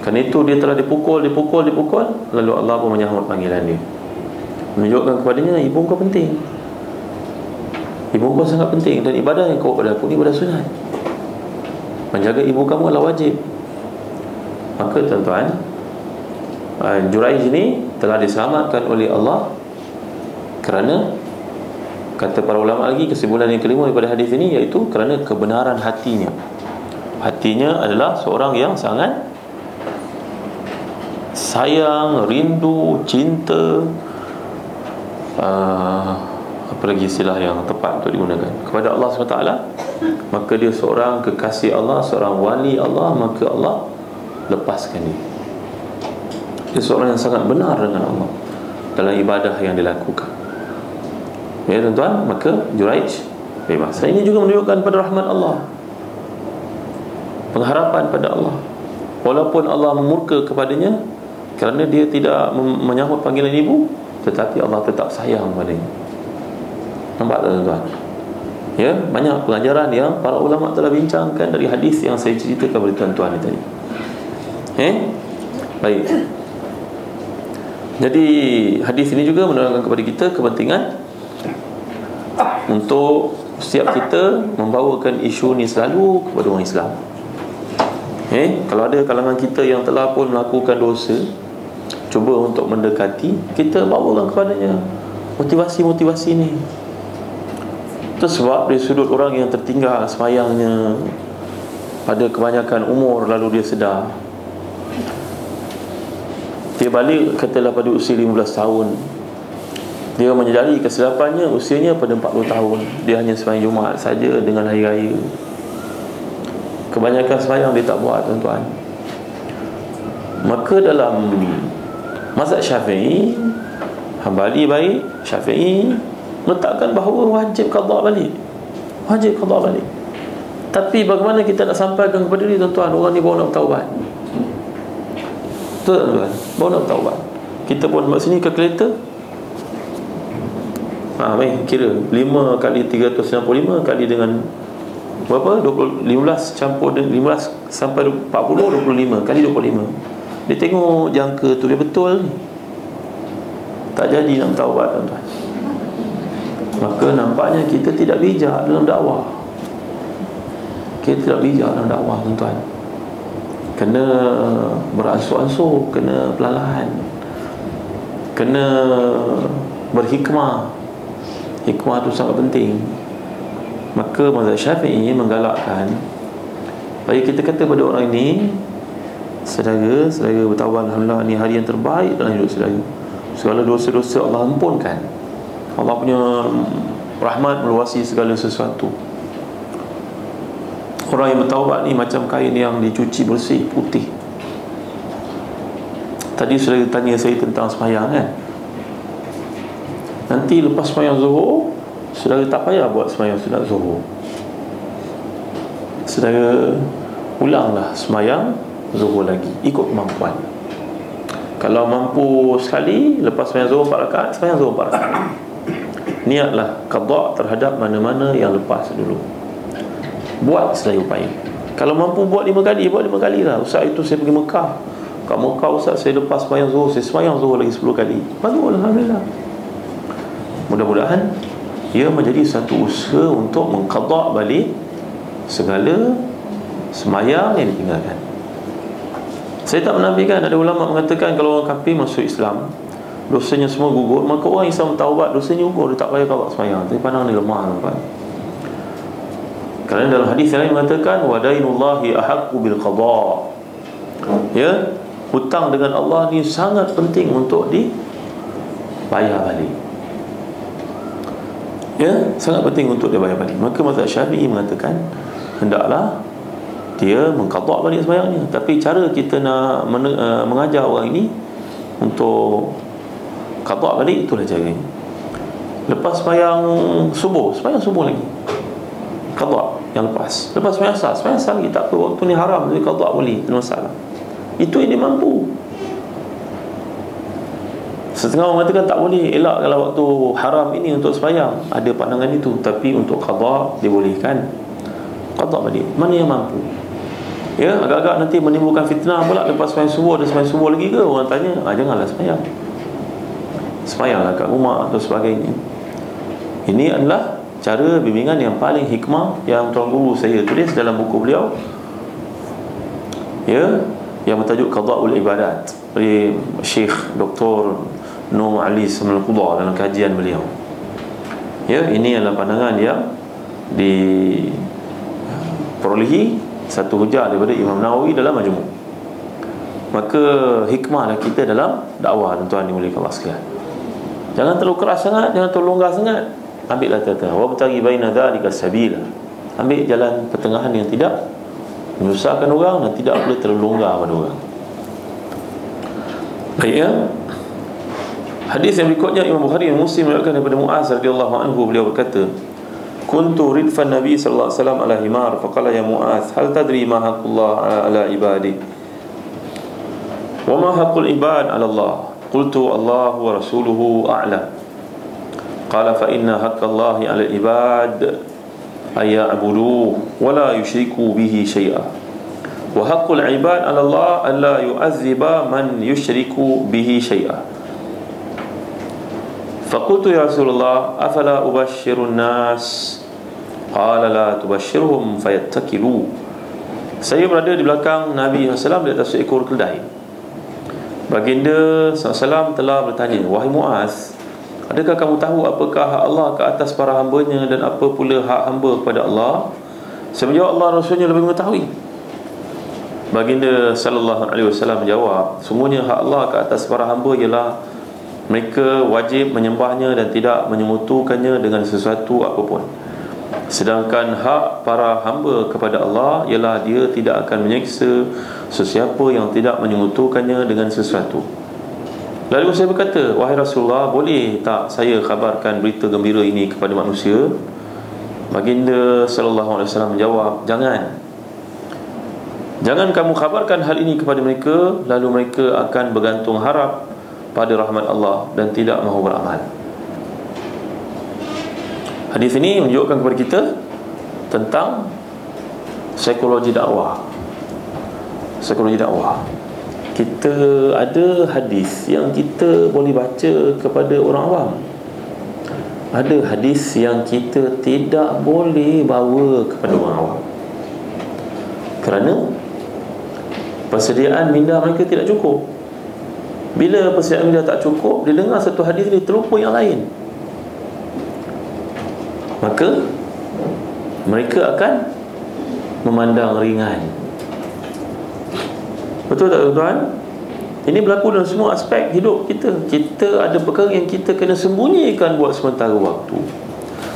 Kerana itu dia telah dipukul, lalu Allah pun menyahut panggilan dia, menunjukkan kepadanya, ibu kau penting, ibu kau sangat penting, dan ibadah yang kau pada aku ni ibadah sunat. Menjaga ibu kamu adalah wajib. Maka tuan-tuan, Juraij ini telah diselamatkan oleh Allah kerana, kata para ulama lagi, kesimpulan yang kelima daripada hadis ini, iaitu kerana kebenaran hatinya. Hatinya adalah seorang yang sangat sayang, rindu, cinta, apa lagi istilah yang tepat untuk digunakan, kepada Allah SWT. Maka dia seorang kekasih Allah, seorang wali Allah, maka Allah lepaskan dia. Dia seorang yang sangat benar dengan Allah dalam ibadah yang dilakukan. Ya tuan-tuan, maka Juraij bebas. Ini juga menunjukkan pada rahmat Allah, pengharapan pada Allah. Walaupun Allah memurka kepadanya kerana dia tidak menyahut panggilan ibu, tetapi Allah tetap sayang padanya. Nampak tak tuan-tuan? Ya, banyak pengajaran yang para ulama telah bincangkan dari hadis yang saya ceritakan kepada tuan-tuan ni tadi. Baik. Jadi hadis ini juga menerangkan kepada kita kepentingan untuk setiap kita membawakan isu ni selalu kepada orang Islam. Kalau ada kalangan kita yang telah pun melakukan dosa, cuba untuk mendekati, kita bawakan kepadanya motivasi-motivasi ni. Itu sebab dari sudut orang yang tertinggal sembahyangnya pada kebanyakan umur, lalu dia sedar, dia balik katalah pada usia 15 tahun, dia menyedari kesilapannya, usianya pada 40 tahun, dia hanya sembahyang Jumaat saja dengan hari raya. Kebanyakan sembahyang dia tak buat tuan-tuan. Maka dalam mazhab Syafi'i, Hambali baik, Syafi'i letakkan bahawa wajib qada balik. Wajib qada balik. Tapi bagaimana kita nak sampaikan kepada dia tuan-tuan, orang ni baru nak bertaubat. Betul tuan-tuan, baru nak bertaubat. Kita pun buat sini kalkulator. Kira 5 kali 365 kali dengan berapa? 15 campur 15 sampai 40, 25 kali 25. Dia tengok jangka tu dia betul ni. Tak jadi nak taubat tuan-tuan. Maka nampaknya kita tidak bijak dalam dakwah. Kita tidak bijak dalam dakwah tuan-tuan. Kena beransur-ansur, kena perlahan, kena berhikmah. Hikmah tu sangat penting. Maka mazhab Syafi'i menggalakkan, bagi kita kata pada orang ini, saudara bertaubat, alhamdulillah, ni hari yang terbaik dalam hidup saudara. Segala dosa-dosa Allah ampunkan. Allah punya rahmat meluasi segala sesuatu. Orang yang bertaubat ni macam kain yang dicuci bersih, putih. Tadi saudara tanya saya tentang sembahyang kan. Nanti lepas sembahyang Zuhur, saudara tak payah buat sembahyang sunat Zuhur. Saudara ulanglah sembahyang Zuhur lagi, ikut kemampuan. Kalau mampu sekali, lepas sembahyang Zuhur 4 rakaat, sembahyang Zuhur 4 rakaat. Niatlah qada terhadap mana-mana yang lepas dulu. Buat sedaya upaya. Kalau mampu buat 5 kali, buat 5 kali lah. Ustaz, itu saya pergi Mekah. Kat Mekah Ustaz, saya lepas sembahyang Zuhur, saya sembahyang Zuhur lagi 10 kali. Bagus, alhamdulillah. Mudah-mudahan ia menjadi satu usaha untuk mengqada balik segala sembahyang yang ditinggalkan. Saya tak menafikan, ada ulama mengatakan kalau orang kafir masuk Islam, dosanya semua gugur, maka orang Islam taubat, dosanya gugur, dia tak payah qada sembahyang. Tapi pandang dia lemah tuan. Kerana dalam hadis yang lain mengatakan wadainullahi ahaqqu bil qada. Ya, hutang dengan Allah ni sangat penting untuk dibayar balik. Ya, sangat penting untuk dia bayar balik. Maka mazhab Syafi'i mengatakan hendaklah dia mengqada balik sembahyangnya. Tapi cara kita nak mengajar orang ini untuk qada balik, itulah caranya. Lepas sembahyang subuh lagi qada. yang lepas sembahyang asar lagi tak apa, waktu ni haram, jadi qada boleh, tak masalah. Itu yang dia mampu. Setengah orang mengatakan tak boleh, elak kalau waktu haram ini untuk sembahyang, ada pandangan itu. Tapi untuk qada dibolehkan, qada balik. Mana yang mampu? Ya, agak-agak nanti menimbulkan fitnah pula lepas sembahyang subuh, ada sembahyang subuh lagi ke? Orang tanya, janganlah sembahyanglah kat rumah atau sebagainya. Ini adalah cara bimbingan yang paling hikmah yang Tuan Guru saya tulis dalam buku beliau, ya, yang bertajuk Qada'ul Ibadat, oleh Syekh Dr. Nur Ali Samul Qudha dalam kajian beliau. Ya, ini adalah pandangan yang diperolehi satu hujah daripada Imam Nawawi dalam Majmu'. Maka hikmahlah kita dalam dakwah, tuan-tuan dimuliakan Allah sekalian. Jangan terlalu keras sangat, jangan terlalu longgar sangat. Ambillah tengah-tengah. Wabtaghi baina dzalika sabila. Ambil jalan pertengahan yang tidak menyusahkan orang dan tidak pula terlalu longgar pada orang. Baik, ya. Hadis yang berikutnya Imam Bukhari dan Muslim meriwayatkan daripada Muaz radhiyallahu anhu, beliau berkata, "Kuntu ridfan Nabi sallallahu alaihi wasallam ala himar, faqala ya Muaz, hal tadri ma haqqullah ala ibadi? Wa ma haqqul ibad ala Allah? Qultu Allah wa rasuluhu a'lam. Qala fa inna haqqallahi 'ala al-ibad ay ya'buduhu wa la yushriku bihi shay'a. Wa haqqul 'ibad 'ala Allah an la yu'azziba man yushriku bihi shay'a. Faqultu ya Rasulullah, afala ubashshirun nas? Qala la tubashshirhum fayattakilu." Saya berada di belakang Nabi SAW di atas seekor keldai. Baginda SAW telah bertanya, "Wahai Muaz, adakah kamu tahu apakah hak Allah ke atas para hambanya dan apa pula hak hamba kepada Allah?" Saya menjawab, "Allah Rasulnya lebih mengetahui." Baginda sallallahu alaihi wasallam menjawab, "Semuanya hak Allah ke atas para hamba ialah mereka wajib menyembahnya dan tidak menyemutukannya dengan sesuatu apapun. Sedangkan hak para hamba kepada Allah ialah dia tidak akan menyiksa sesiapa yang tidak menyemutukannya dengan sesuatu." Lalu saya berkata, "Wahai Rasulullah, boleh tak saya khabarkan berita gembira ini kepada manusia?" Baginda sallallahu alaihi wasallam menjawab, Jangan kamu khabarkan hal ini kepada mereka, lalu mereka akan bergantung harap pada rahmat Allah dan tidak mahu beramal." Hadis ini menunjukkan kepada kita tentang psikologi dakwah. Kita ada hadis yang kita boleh baca kepada orang awam, ada hadis yang kita tidak boleh bawa kepada orang awam, kerana persediaan minda mereka tidak cukup. Bila persediaan minda tak cukup, dia dengar satu hadis, dia terlupa yang lain, maka mereka akan memandang ringan. Betul tak tuan-tuan? Ini berlaku dalam semua aspek hidup kita. Kita ada perkara yang kita kena sembunyikan buat sementara waktu,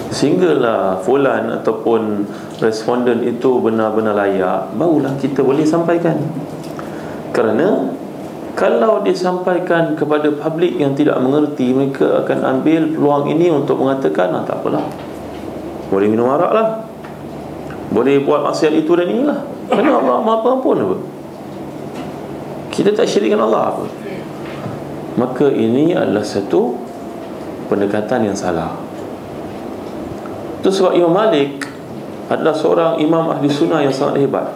sehinggalah fulan ataupun responden itu benar-benar layak, barulah kita boleh sampaikan. Kerana kalau disampaikan kepada publik yang tidak mengerti, mereka akan ambil peluang ini untuk mengatakan, tak apalah, boleh minum arak lah, boleh buat maksiat itu dan inilah, kerana Allah Maha Pengampun apa, kita tak syirikkan Allah apa. Maka ini adalah satu pendekatan yang salah. Itu sebab Imam Malik adalah seorang imam ahli sunnah yang sangat hebat.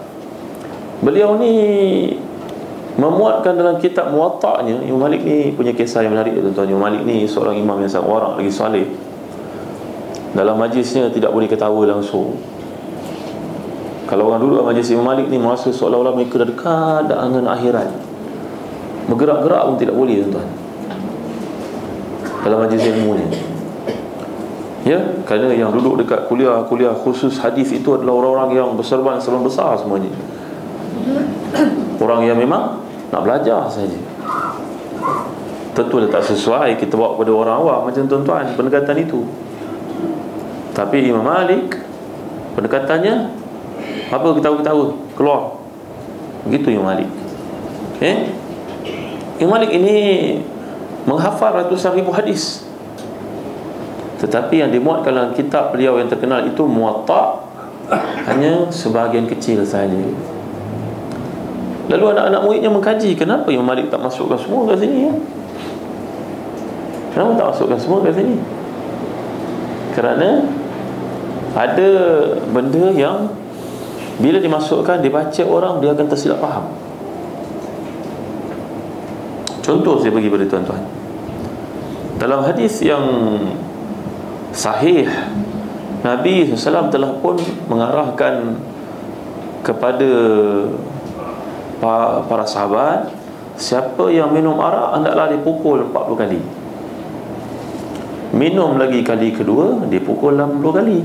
Beliau ni memuatkan dalam kitab Muwatta'nya. Imam Malik ni punya kisah yang menarik, tuan-tuan. Imam Malik ni seorang imam yang sangat warak lagi saleh. Dalam majlisnya tidak boleh ketawa langsung. Kalau orang duduk dalam majlis Imam Malik ni, merasa seolah-olah mereka dah dekat dengan akhirat. Bergerak-gerak pun tidak boleh, tuan-tuan, dalam majlis ilmu ni. Ya, kerana yang duduk dekat kuliah khusus hadis itu adalah orang-orang yang berserban besar semuanya. Orang yang memang nak belajar saja. Tentu dah tak sesuai kita bawa kepada orang awam macam tuan-tuan pendekatan itu. Tapi Imam Malik pendekatannya apa? Ketawa-ketawa keluar. Begitu Imam Malik. Imam Malik ini menghafal ratusan ribu hadis, tetapi yang dimuatkan dalam kitab beliau yang terkenal itu Muwatta', hanya sebahagian kecil saja. Lalu anak-anak muridnya mengkaji, kenapa Imam Malik tak masukkan semua kat sini ya? Kenapa tak masukkan semua kat sini? Kerana ada benda yang bila dimasukkan, dibaca orang, dia akan tersilap faham. Contoh saya bagi pada tuan-tuan, dalam hadis yang sahih, Nabi SAW telah pun mengarahkan kepada para sahabat, siapa yang minum arak hendaklah dipukul 40 kali. Minum lagi kali kedua, dipukul 60 kali.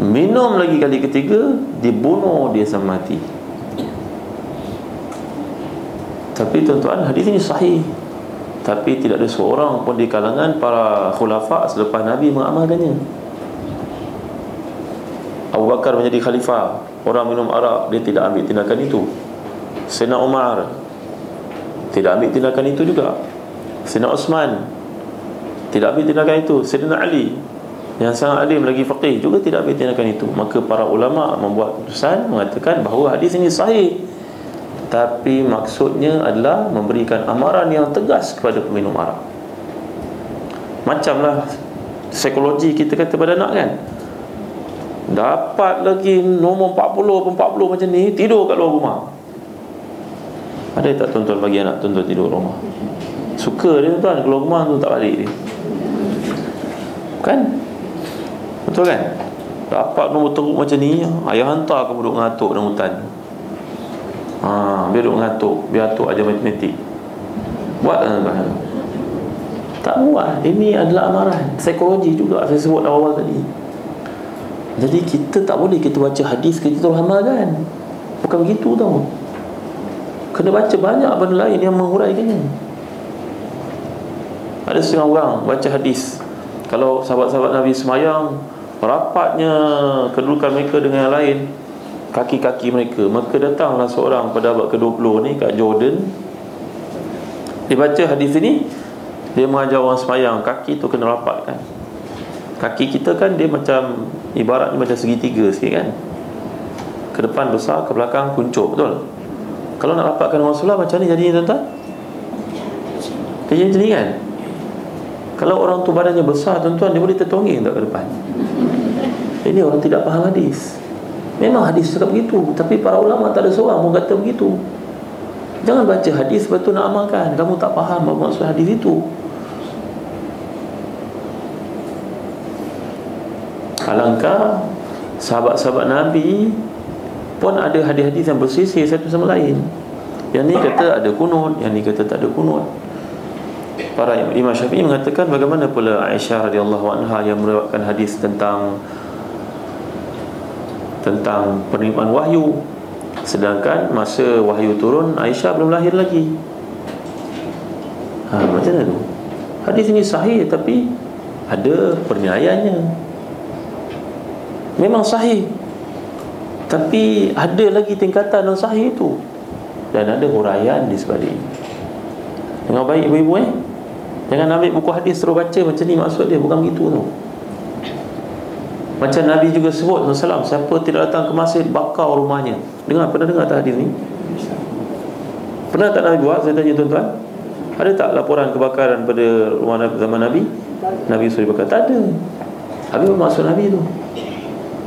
Minum lagi kali ketiga, dibunuh dia sampai mati. Tapi tuan-tuan, hadis ini sahih, tapi tidak ada seorang pun di kalangan para khulafa selepas Nabi mengamalkannya. Abu Bakar menjadi khalifah, orang minum arak, dia tidak ambil tindakan itu. Sayyidina Umar tidak ambil tindakan itu juga. Sayyidina Osman tidak ambil tindakan itu. Sayyidina Ali yang sangat alim lagi faqih juga tidak ambil tindakan itu. Maka para ulama membuat keputusan mengatakan bahawa hadis ini sahih, tapi maksudnya adalah memberikan amaran yang tegas kepada peminum arak. Macamlah psikologi kita kata pada anak kan, dapat lagi nombor 40 macam ni, tidur kat luar rumah. Ada tak tuan-tuan bagi anak tuan-tuan tidur rumah? Suka dia tuan, keluar rumah tu tak balik dia, kan? Betul kan? Dapat nombor teruk macam ni, ayah hantar kamu duduk ngatuk dalam hutan. Biar duduk ngatuk, biar atuk ajar matematik. Buat kan? Tak buat. Ini adalah amaran psikologi juga, saya sebut awal tadi. Jadi kita tak boleh kita baca hadis kita terus amalkan. Bukan begitu tau. Kena baca banyak benda lain yang menghuraikannya. Ada setengah orang baca hadis, kalau sahabat-sahabat Nabi semayang, rapatnya kedudukan mereka dengan yang lain, kaki-kaki mereka. Maka datanglah seorang pada abad ke-20 ni kat Jordan, dia baca hadis ini, dia mengajar orang semayang, kaki tu kena rapatkan. Kaki kita kan dia macam, ibaratnya macam segitiga sikit kan, ke depan besar, ke belakang kuncup, betul? Kalau nak rapatkan orang sebelah, macam ni jadinya tuan-tuan? Jadi macam ni kan? Kalau orang tu badannya besar tuan-tuan, dia boleh tertongging tak ke depan? Ini orang tidak faham hadis. Memang hadis cakap begitu, tapi para ulama tak ada seorang pun kata begitu. Jangan baca hadis lepas tu nak amalkan, kamu tak faham apa maksud hadis itu. Alangkah sahabat-sahabat Nabi pun ada hadis-hadis yang bersisir satu sama lain. Yang ni kata ada kunut, yang ni kata tak ada kunut. Para Imam Syafi'i mengatakan, bagaimana pula Aisyah radhiyallahu anha yang meriwayatkan hadis tentang penerimaan wahyu, sedangkan masa wahyu turun Aisyah belum lahir lagi. Macam mana tu? Hadis ini sahih tapi ada penilaiannya. Memang sahih, tapi ada lagi tingkatan yang sahih itu, dan ada huraian di sebalik. Dengar baik ibu-ibu jangan ambil buku hadis terus baca macam ni maksud dia, bukan begitu tau. Macam Nabi juga sebut SAW, siapa tidak datang ke masjid, bakar rumahnya. Pernah dengar tak hadis ni? Pernah tak Nabi buat? Saya tanya tuan-tuan, ada tak laporan kebakaran pada rumah zaman Nabi? Nabi suruh bakar? Tak ada. Habis apa maksud Nabi tu?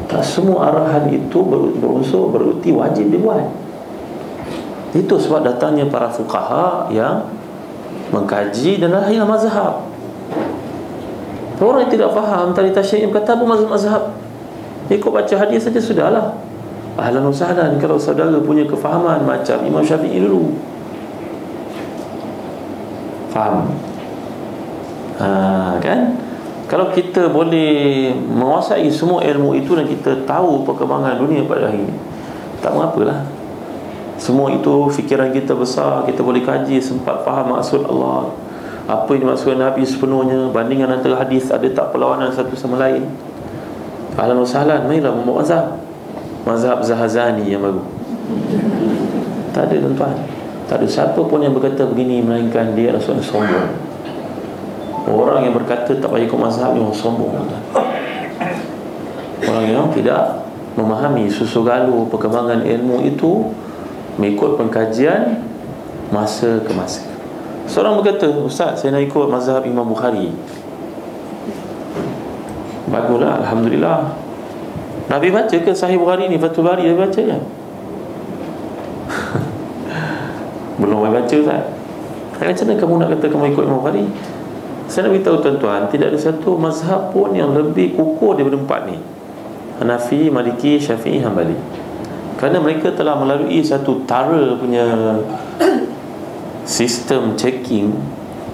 Tak semua arahan itu berunsur bererti wajib dibuat. Itu sebab datangnya para fuqaha yang mengkaji dan lahirlah mazhab. Orang yang tidak faham tadi tasyrik kata apa mazhab, ikut baca hadis saja sudahlah. Ahlan wa sahlan kalau saudara punya kefahaman macam Imam Syafi'i dulu. Faham? Kan? Kalau kita boleh menguasai semua ilmu itu dan kita tahu perkembangan dunia pada hari ini, tak mengapalah. Semua itu fikiran kita besar, kita boleh kaji, sempat faham maksud Allah, apa yang dimaksudkan Nabi sepenuhnya, bandingan antara hadis, ada tak perlawanan satu sama lain. Ahlan wa sahlan, marilah membawa mazhab Zahazani yang baru. Tak ada tuan-tuan, tak ada siapa pun yang berkata begini melainkan dia adalah seorang sombong. Orang yang berkata tak payah ikut mazhab ni orang sombong. Orang yang tidak memahami susu galur perkembangan ilmu itu mengikut pengkajian masa ke masa. Seorang berkata, Ustaz, saya nak ikut mazhab Imam Bukhari. Baguslah, Alhamdulillah. Nabi baca ke Sahih Bukhari ni? Fathul Bari dia baca je? Belum baca, Ustaz. Macam mana kamu nak kata kamu ikut Imam Bukhari? Saya nak beritahu tuan-tuan, tidak ada satu mazhab pun yang lebih kukuh daripada empat ni: Hanafi, Maliki, Syafi'i, Hanbali. Kerana mereka telah melalui satu tara punya sistem checking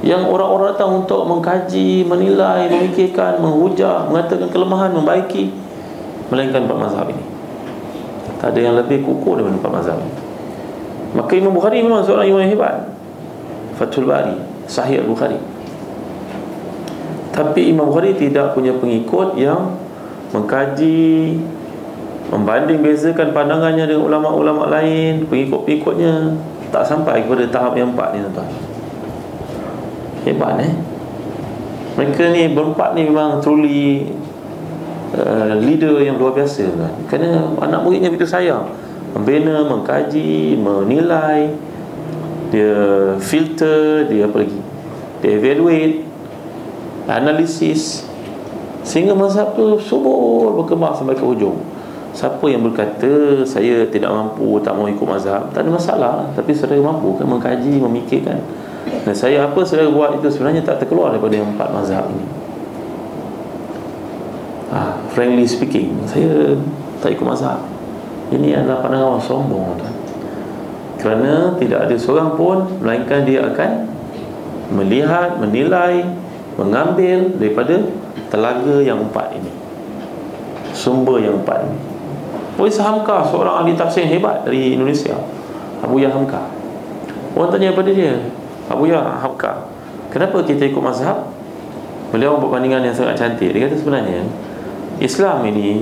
yang orang-orang datang untuk mengkaji, menilai, memikirkan, menghujah, mengatakan kelemahan, membaiki, melainkan empat mazhab ini. Tak ada yang lebih kukuh daripada empat mazhab ini. Maka Imam Bukhari memang seorang imam yang hebat. Fathul Bari, Sahih Al-Bukhari. Tapi Imam Bukhari tidak punya pengikut yang mengkaji, membanding bezakan pandangannya dengan ulama-ulama lain. Pengikut-pengikutnya tak sampai kepada tahap yang empat ni, tuan-tuan. Hebat mereka ni berempat ni memang truly leader yang luar biasa, kan? Kerana anak muridnya begitu sayang, membina, mengkaji, menilai, dia filter, dia apa lagi, dia evaluate, analisis, sehingga mazhab tu subur berkembang sampai ke hujung. Siapa yang berkata saya tidak mampu, tak mau ikut mazhab, tak ada masalah. Tapi saudara mampu kan mengkaji, memikirkan. Dan saya apa saudara buat itu sebenarnya tak terkeluar daripada yang empat mazhab ini. Frankly speaking, saya tak ikut mazhab. Ini adalah pandangan orang sombong, tuan. Kerana tidak ada seorang pun, melainkan dia akan melihat, menilai, mengambil daripada telaga yang empat ini, sumber yang empat ini. Profesor Hamka, seorang ahli tafsir yang hebat dari Indonesia, Abu Yahya Hamka. Orang tanya kepada dia, Abu Yahya Hamka, kenapa kita ikut mazhab? Beliau berbandingan yang sangat cantik. Dia kata sebenarnya Islam ini,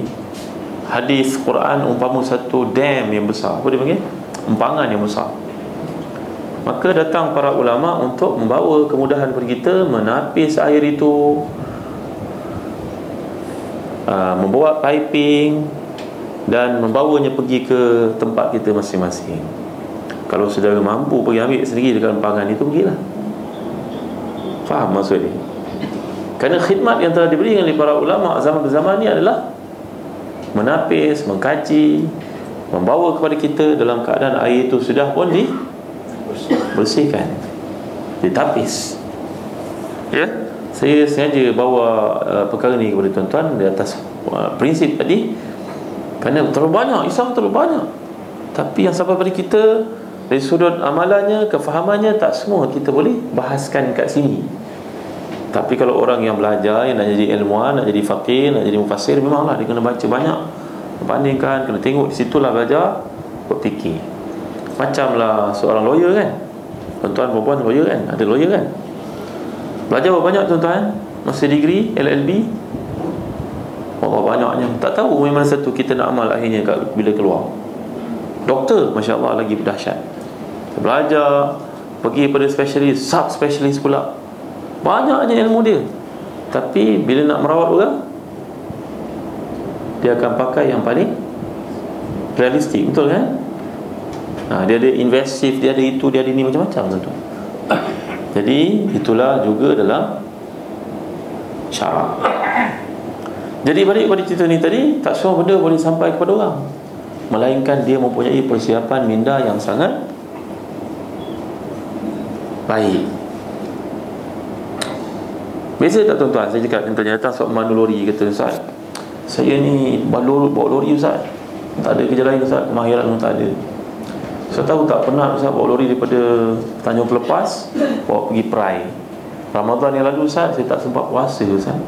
hadis Quran umpama satu dam yang besar. Apa dia panggil? Empangan yang besar. Maka datang para ulama untuk membawa kemudahan kepada kita menapis air itu, membuat piping dan membawanya pergi ke tempat kita masing-masing. Kalau saudara mampu pergi ambil sendiri dekat empangan itu, pergilah. Faham maksud ni? Kerana khidmat yang telah diberikan oleh para ulama zaman berzaman ni adalah menapis, mengkaji, membawa kepada kita dalam keadaan air itu sudah pun dibersihkan, ditapis. Ya, saya sengaja bawa perkara ni kepada tuan-tuan di atas prinsip tadi, kerana terlalu banyak, Islam terlalu banyak. Tapi yang sampai pada kita dari sudut amalannya, kefahamannya, tak semua kita boleh bahaskan kat sini. Tapi kalau orang yang belajar, yang nak jadi ilmuwan, nak jadi faqih, nak jadi mufassir, memanglah dia kena baca banyak, bandingkan, kena tengok. Di situlah belajar berfikir. Macamlah seorang lawyer kan, tuan-tuan perempuan lawyer kan, ada lawyer kan, belajar berapa banyak tuan-tuan masa degree LLB? Berapa banyaknya, tak tahu memang satu kita nak amal akhirnya bila keluar. Doktor, Masya Allah, lagi dahsyat. Belajar, pergi pada spesialis, sub-spesialis pula, banyaknya ilmu dia. Tapi bila nak merawat orang, dia akan pakai yang paling realistik, betul kan? Dia ada invasive, dia ada itu, dia ada ini, macam-macam tu. Jadi itulah juga dalam syarak. Jadi balik pada cerita ni tadi, tak semua benda boleh sampai kepada orang, melainkan dia mempunyai persiapan minda yang sangat baik. Biasa tak tuan-tuan, saya cakap contohnya datang seorang mandu lori, kata, Ustaz, saya ni bawa lori Ustaz, tak ada kerja lain Ustaz, kemahiran pun tak ada. Saya tahu tak pernah Ustaz bawa lori daripada Tanjung Pelepas bawa pergi Perai. Ramadan yang lalu Ustaz, saya tak sempat puasa Ustaz,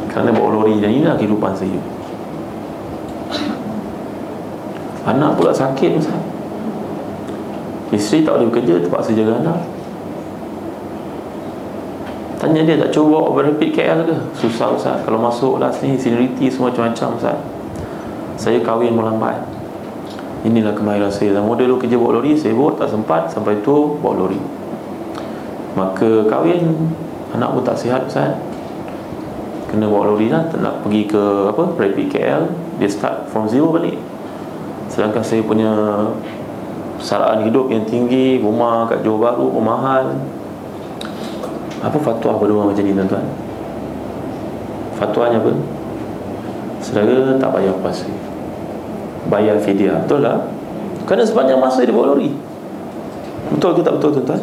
kerana bawa lori, dan inilah kehidupan saya. Anak pula sakit Ustaz, isteri tak boleh bekerja, terpaksa jaga anak. Tanya dia, tak cuba bawa overhead KL ke? Susah Ustaz, kalau masuk lah sini, seniority semua macam-macam Ustaz. Saya kahwin melambat. Inilah kemahiran saya. Dan model kerja bawa lori, sibuk, tak sempat, sampai tu bawa lori. Maka kahwin, anak pun tak sihat Ustaz. kena bawa lori lah, nak pergi ke Rapid KL, dia start from zero balik. Sedangkan saya punya persaraan hidup yang tinggi, rumah kat Johor Bahru pun mahal. Apa fatwa pada orang macam ni tuan-tuan? Fatwanya apa? Saudara tak payah puasa, bayar fidyah. Betul tak? Kerana sepanjang masa dia bawa lori. Betul ke tak betul tuan-tuan?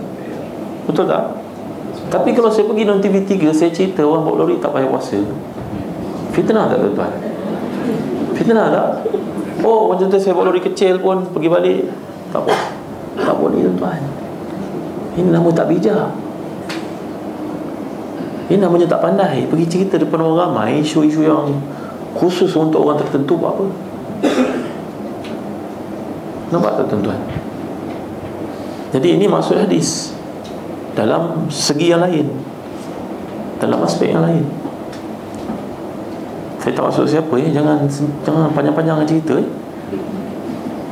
Betul tak? Tapi kalau saya pergi dalam TV3, saya cerita orang bawa lori tak payah puasa, fitnah tak tuan-tuan? Fitnah tak? Oh, macam tu saya bawa lori kecil pun pergi balik, tak boleh tuan-tuan. Ini nama tak bijak. Ini namanya tak pandai. Pergi cerita depan orang ramai isu-isu yang khusus untuk orang tertentu, buat apa? Nampak tak tuan-tuan? Jadi ini maksud hadis dalam segi yang lain, dalam aspek yang lain. Saya tak maksud siapa jangan panjang-panjang cerita.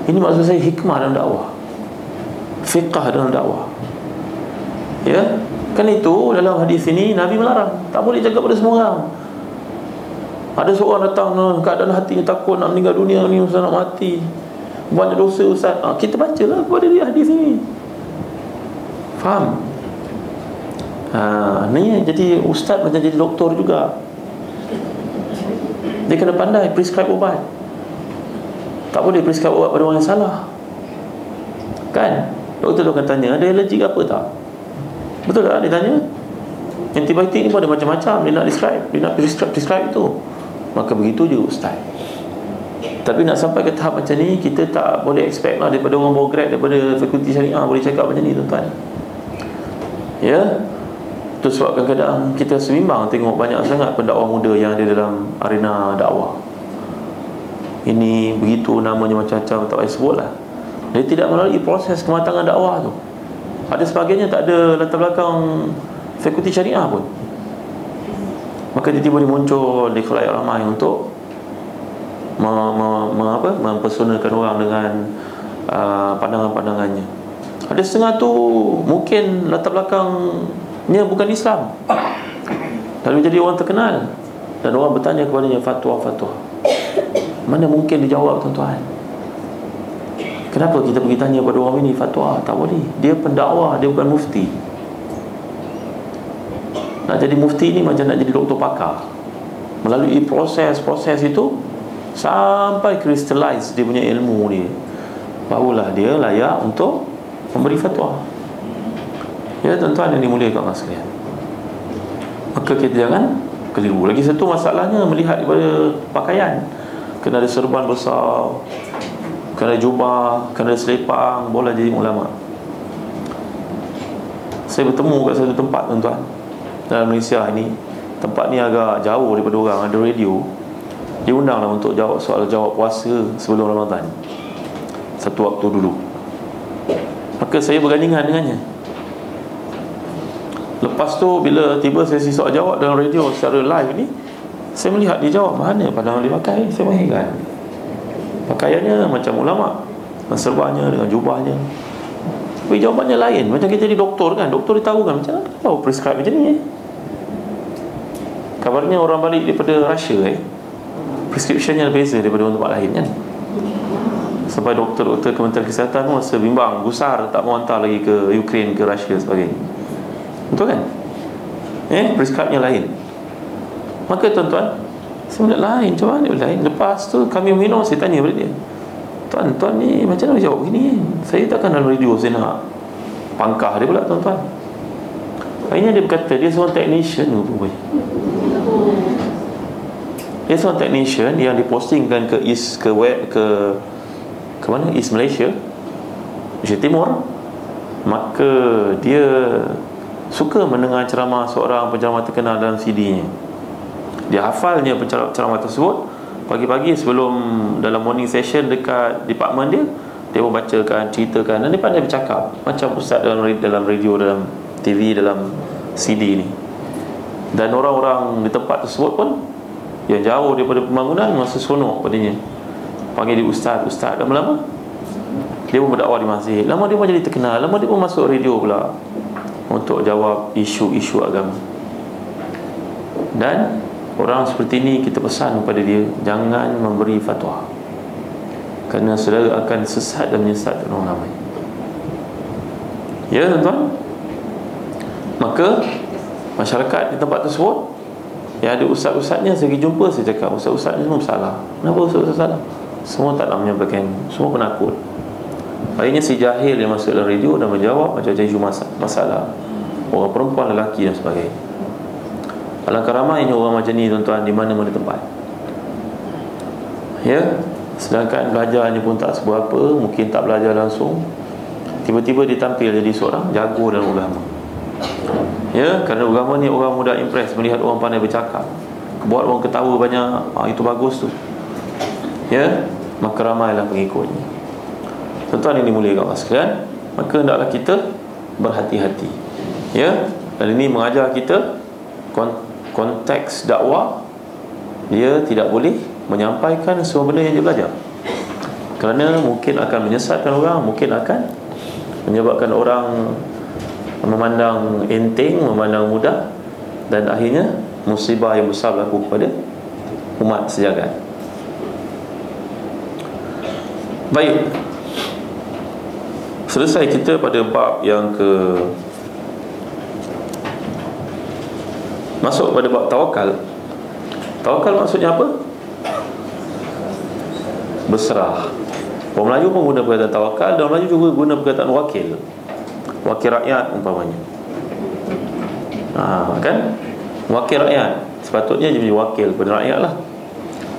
Ini maksud saya hikmah dalam dakwah, fiqh dalam dakwah. Ya, kan itu dalam hadis ini Nabi melarang, tak boleh jaga pada semua orang. Ada seorang datang keadaan hatinya takut nak meninggal dunia ni, ustaz nak mati, banyak dosa ustaz. Kita bacalah kepada dia hadis ini. Faham? Ni jadi ustaz macam jadi doktor juga. Dia kena pandai prescribe ubat. Tak boleh prescribe ubat pada orang yang salah. Kan? Doktor tu akan tanya, ada alergi apa tak? Betul tak? Dia tanya. Antibiotik ni pun ada macam-macam. Dia nak prescribe tu. Maka begitu juga ustaz. Tapi nak sampai ke tahap macam ni, kita tak boleh expect lah daripada orang bawa grad daripada fakulti syariah boleh cakap macam ni tuan-tuan. Ya. Itu sebab kadang-kadang kita sebimbang tengok banyak sangat pendakwah muda yang ada dalam arena dakwah. Ini begitu, namanya macam-macam, tak payah sebut lah. Dia tidak melalui proses kematangan dakwah tu. Ada sebagainya tak ada latar belakang fakulti syariah pun. Maka dia boleh muncul di khalayak ramai untuk mempersonakan orang dengan pandangan-pandangannya. Ada setengah tu mungkin latar belakangnya bukan Islam, lalu jadi orang terkenal dan orang bertanya kepadanya fatwa-fatwa. Mana mungkin dijawab tuan-tuan? Kenapa kita pergi tanya pada orang ini fatwa? Tak boleh. Dia pendakwah, dia bukan mufti. Nak jadi mufti ni macam nak jadi doktor pakar. Melalui proses-proses itu sampai crystallize dia punya ilmu dia, barulah dia layak untuk memberi fatwa. Ya tuan-tuan yang dimuliakan Allah sekalian, maka kita jangan keliru. Lagi satu masalahnya melihat daripada pakaian. Kena ada serban besar, kena ada jubah, kena ada selipang, boleh jadi ulama. Saya bertemu kat satu tempat tuan-tuan dalam Malaysia ini. Tempat ni agak jauh daripada orang, ada radio. Dia undanglah untuk jawab soal-jawab puasa sebelum Ramadan satu waktu dulu. Maka saya bergandingan dengannya. Lepas tu bila tiba sesi soal jawab dalam radio secara live ni, saya melihat dia jawab, mana pandangan dia pakai. Saya mengingat pakaiannya macam ulama, dengan serbannya, dengan jubahnya. Tapi jawapannya lain. Macam kita jadi doktor kan, doktor dia tahu kan macam mana tahu prescribe macam ni. Kabarnya orang balik daripada Russia prescriptionnya berbeza daripada tempat lain kan. Sampai doktor-doktor Kementerian Kesihatan pun rasa bimbang, gusar, tak mau hantar lagi ke Ukraine, ke Russia sebagainya. Betul kan? Prescribe-nya lain. Maka tuan-tuan, saya melihat lain, macam mana lain. Lepas tu kami minum, saya tanya pada dia, tuan-tuan ni macam mana jawab begini? Saya takkan dalam radio saya nak pangkah dia pula tuan-tuan. Akhirnya dia berkata, dia seorang technician rupanya. Dia seorang technician yang dipostingkan ke East, ke web, ke mana? East Malaysia, Malaysia Timur. Maka dia suka mendengar ceramah seorang penceramah terkenal dalam CD-nya. Dia hafalnya ceramah tersebut. Pagi-pagi sebelum dalam morning session dekat department dia, dia membacakan, ceritakan, dan dia pandai bercakap macam ustaz dalam radio, dalam TV, dalam CD ni. Dan orang-orang di tempat tersebut pun yang jauh daripada pembangunan masa seronok padanya, panggil dia ustaz. Dan lama dia pun berdakwah di masjid. Lama dia pun jadi terkenal. Lama dia pun masuk radio pula untuk jawab isu-isu agama. Dan orang seperti ini kita pesan kepada dia, jangan memberi fatwa, kerana saudara akan sesat dan menyesatkan orang ramai. Ya tuan-tuan. Maka masyarakat di tempat tersebut yang ada ustaz-ustaznya, saya pergi jumpa, saya cakap, ustaz-ustaz ni semua salah. Kenapa ustaz-ustaz salah? Semua tak nak menyampaikan, semua penakut. Akhirnya si jahil yang masuk dalam radio dan menjawab macam-macam isu masalah orang perempuan, lelaki dan sebagainya. Alangkah ramainya orang macam ni tuan-tuan di mana-mana tempat. Ya, sedangkan belajarnya pun tak seberapa, mungkin tak belajar langsung, tiba-tiba ditampil jadi seorang jago dalam agama. Ya, kerana agama ni orang mudah impress melihat orang pandai bercakap, buat orang ketawa banyak, itu bagus tu. Ya, maka ramailah pengikutnya. Tuan-tuan ini mulia Allah sekalian, maka hendaklah kita berhati-hati. Ya, dan ini mengajar kita konteks dakwah, dia tidak boleh menyampaikan semua benda yang dia belajar, kerana mungkin akan menyesatkan orang, mungkin akan menyebabkan orang memandang enteng, memandang mudah, dan akhirnya musibah yang besar berlaku kepada umat sejagat. Baik, selesai kita pada bab yang masuk pada bab tawakal. Tawakal maksudnya apa? Berserah. Orang Melayu pun guna perkataan tawakal, dan orang Melayu juga guna perkataan wakil. Wakil rakyat umpamanya. Kan? Wakil rakyat sepatutnya jadi wakil kepada rakyat lah,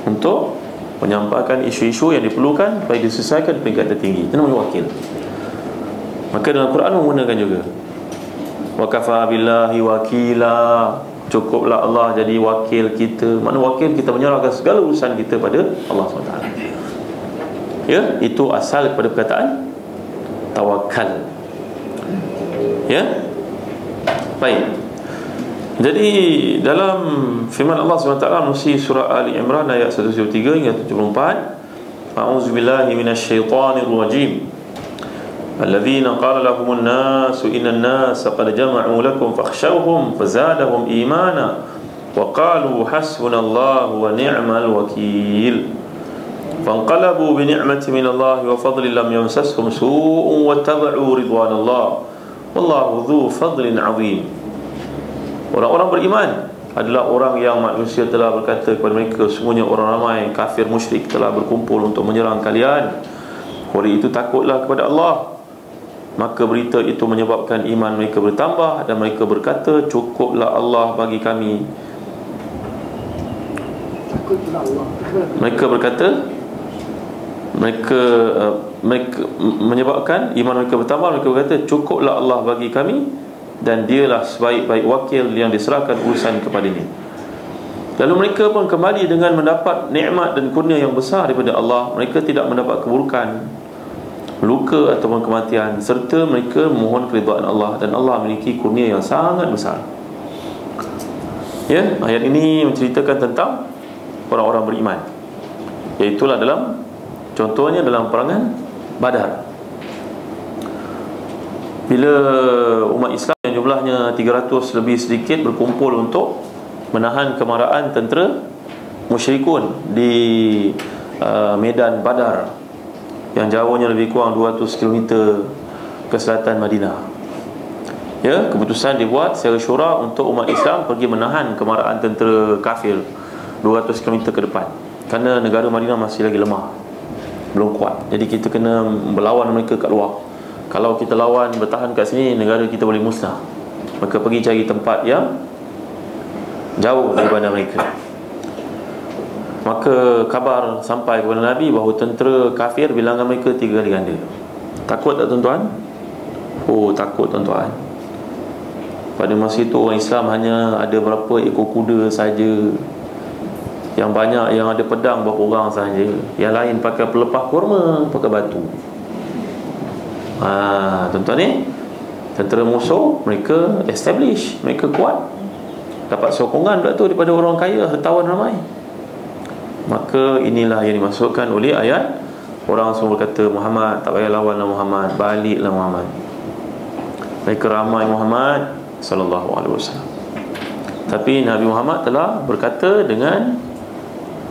untuk menyampaikan isu-isu yang diperlukan supaya diselesaikan peringkat tertinggi. Itu namanya wakil. Maka dalam Quran menggunakan juga wa kafa billahi wakila, cukuplah Allah jadi wakil kita. Makna wakil, kita menyerahkan segala urusan kita pada Allah SWT. Ya, itu asal kepada perkataan tawakal. Ya, baik. Jadi dalam firman Allah SWT melalui surah Ali Imran ayat 173 hingga 74, a'udzubillahi minasyaitonir rajim. Alladzina qala lahumun nasu innan nasa qad jama'u lakum fakhshawhum fazadahum imana wa qalu hasbunallahu wa ni'mal wakil. Fanqalabu bi ni'mati minallahi wa fadlin lam yamsashum su'un wattaba'u ridwanallah wallahu dzu fadlin 'azim. Orang-orang beriman adalah orang yang manusia telah berkata kepada mereka, semuanya orang ramai kafir musyrik telah berkumpul untuk menyerang kalian. Oleh itu takutlah kepada Allah. Maka berita itu menyebabkan iman mereka bertambah, dan mereka berkata, cukuplah Allah bagi kami. Mereka berkata, mereka menyebabkan iman mereka bertambah. Mereka berkata, cukuplah Allah bagi kami, dan dialah sebaik-baik wakil yang diserahkan urusan kepadanya. Lalu mereka pun kembali dengan mendapat nikmat dan kurnia yang besar daripada Allah. Mereka tidak mendapat keburukan, luka ataupun kematian, serta mereka memohon keridhaan Allah, dan Allah memiliki kurnia yang sangat besar. Ya, ayat ini menceritakan tentang orang-orang beriman, iaitulah dalam, contohnya dalam perangan Badar. Bila umat Islam yang jumlahnya 300 lebih sedikit berkumpul untuk menahan kemarahan tentera musyrikun di medan Badar yang jauhnya lebih kurang 200 km ke selatan Madinah. Ya, keputusan dibuat secara syura untuk umat Islam pergi menahan kemarahan tentera kafir 200 km ke depan, kerana negara Madinah masih lagi lemah, belum kuat. Jadi kita kena melawan mereka kat luar. Kalau kita lawan bertahan kat sini, negara kita boleh musnah. Maka pergi cari tempat yang jauh daripada mereka. Maka kabar sampai kepada Nabi bahawa tentera kafir bilangan mereka 3 kali ganda. Takut tak tuan-tuan? Oh, takut tuan-tuan. Pada masa itu orang Islam hanya ada berapa ekor kuda saja. Yang banyak yang ada pedang berapa orang saja. Yang lain pakai pelepah kurma, pakai batu. Tuan-tuan ni, tentera musuh mereka establish, mereka kuat, dapat sokongan pula tu daripada orang kaya, hartawan ramai. Maka inilah yang dimasukkan oleh ayat, orang semua berkata, Muhammad tak payah lawanlah Muhammad, baliklah Muhammad. Mereka ramai Muhammad sallallahu alaihi wasallam. Tapi Nabi Muhammad telah berkata dengan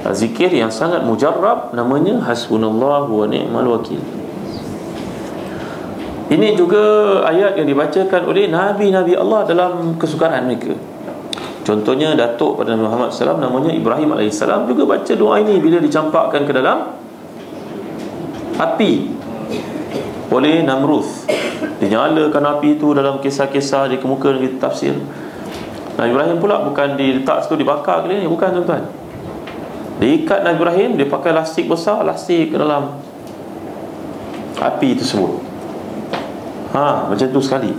zikir yang sangat mujarrab, namanya hasbunallahu wa ni'mal wakil. Ini juga ayat yang dibacakan oleh Nabi-Nabi Allah dalam kesukaran mereka. Contohnya datuk pada Nabi Muhammad SAW, namanya Ibrahim AS, juga baca doa ini bila dicampakkan ke dalam api oleh Namrud. Dinyalakan api itu dalam kisah-kisah dikemukakan di tafsir. Nabi Ibrahim pula bukan diletak situ dibakar ke dia, bukan tuan-tuan. Diikat Nabi Ibrahim, dia pakai lastik besar, lastik ke dalam api tersebut. Macam tu sekali.